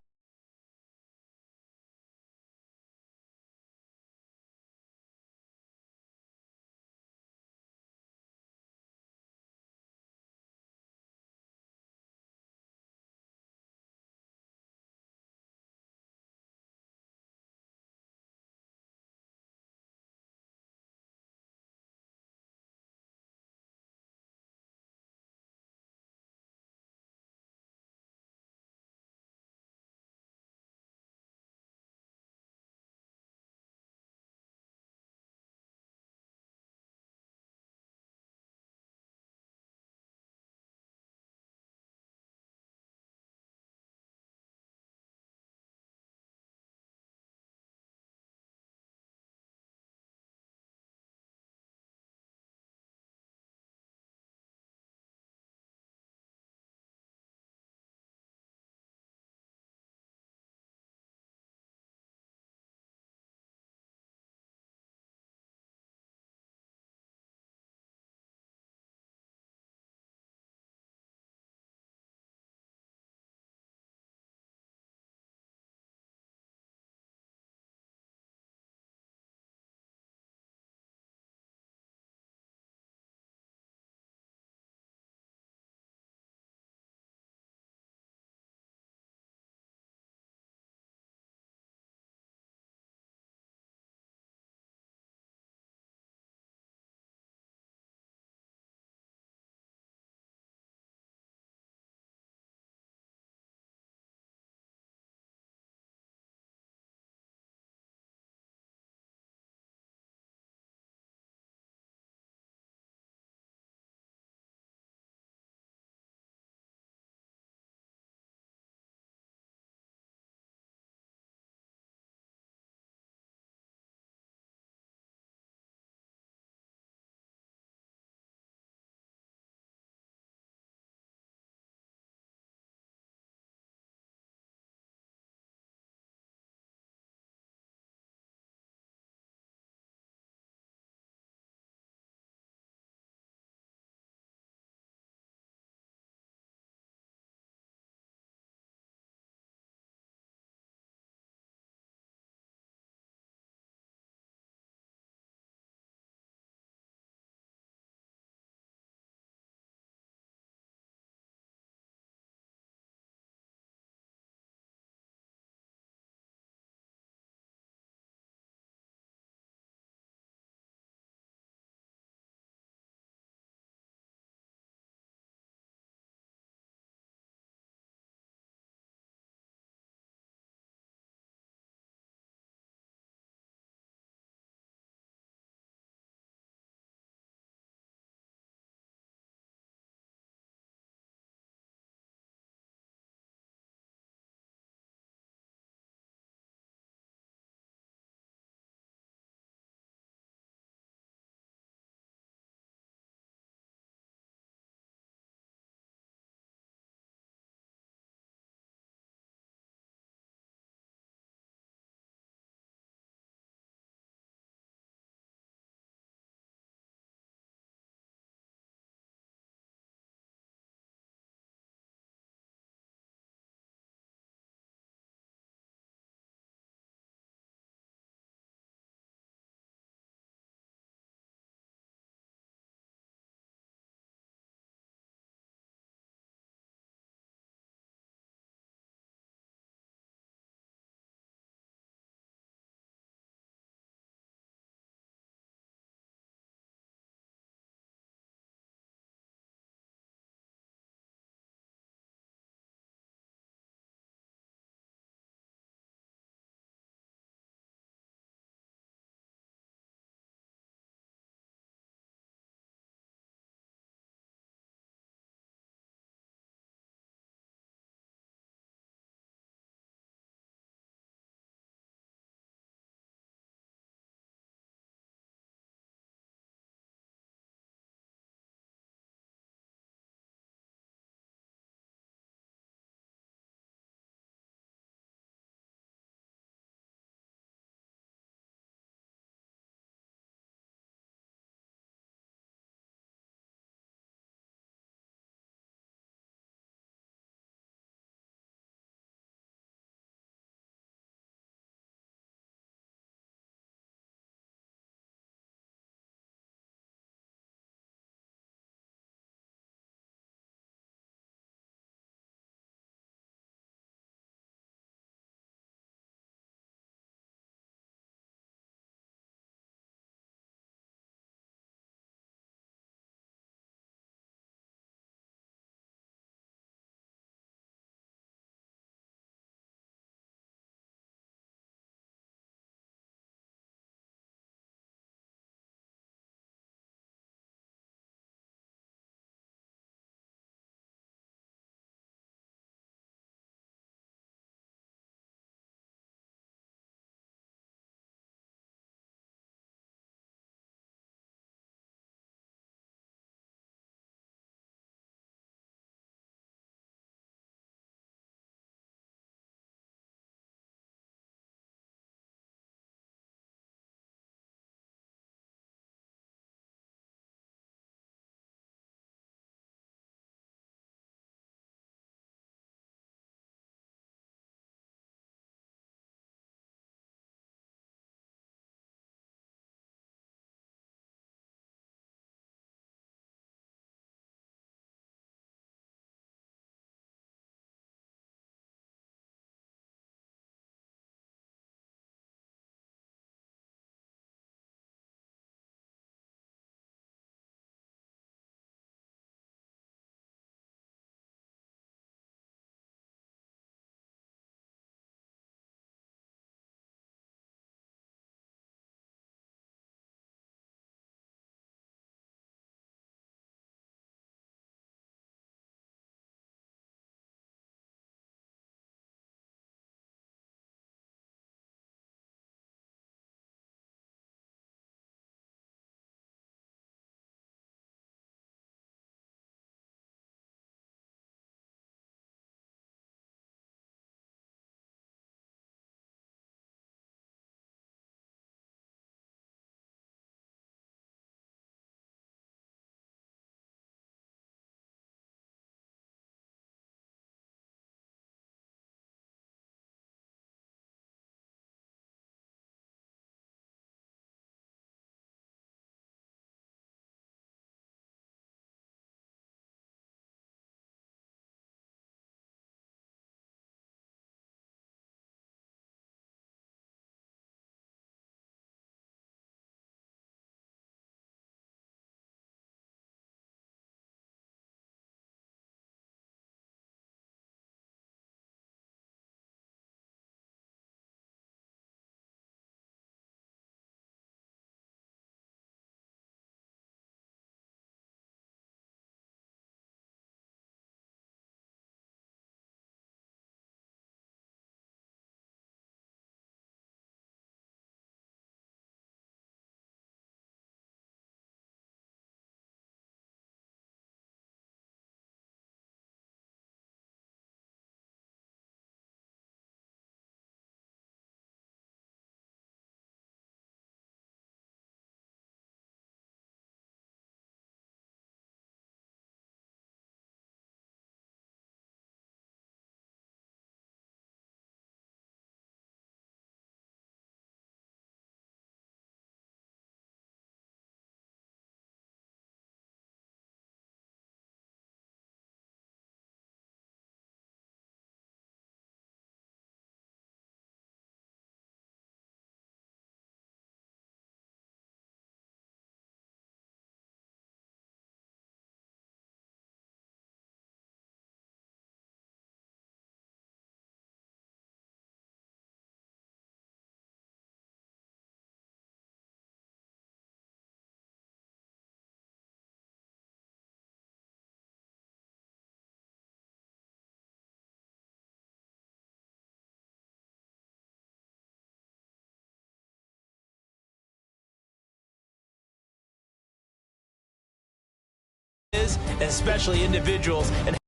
coaches, and especially individuals, and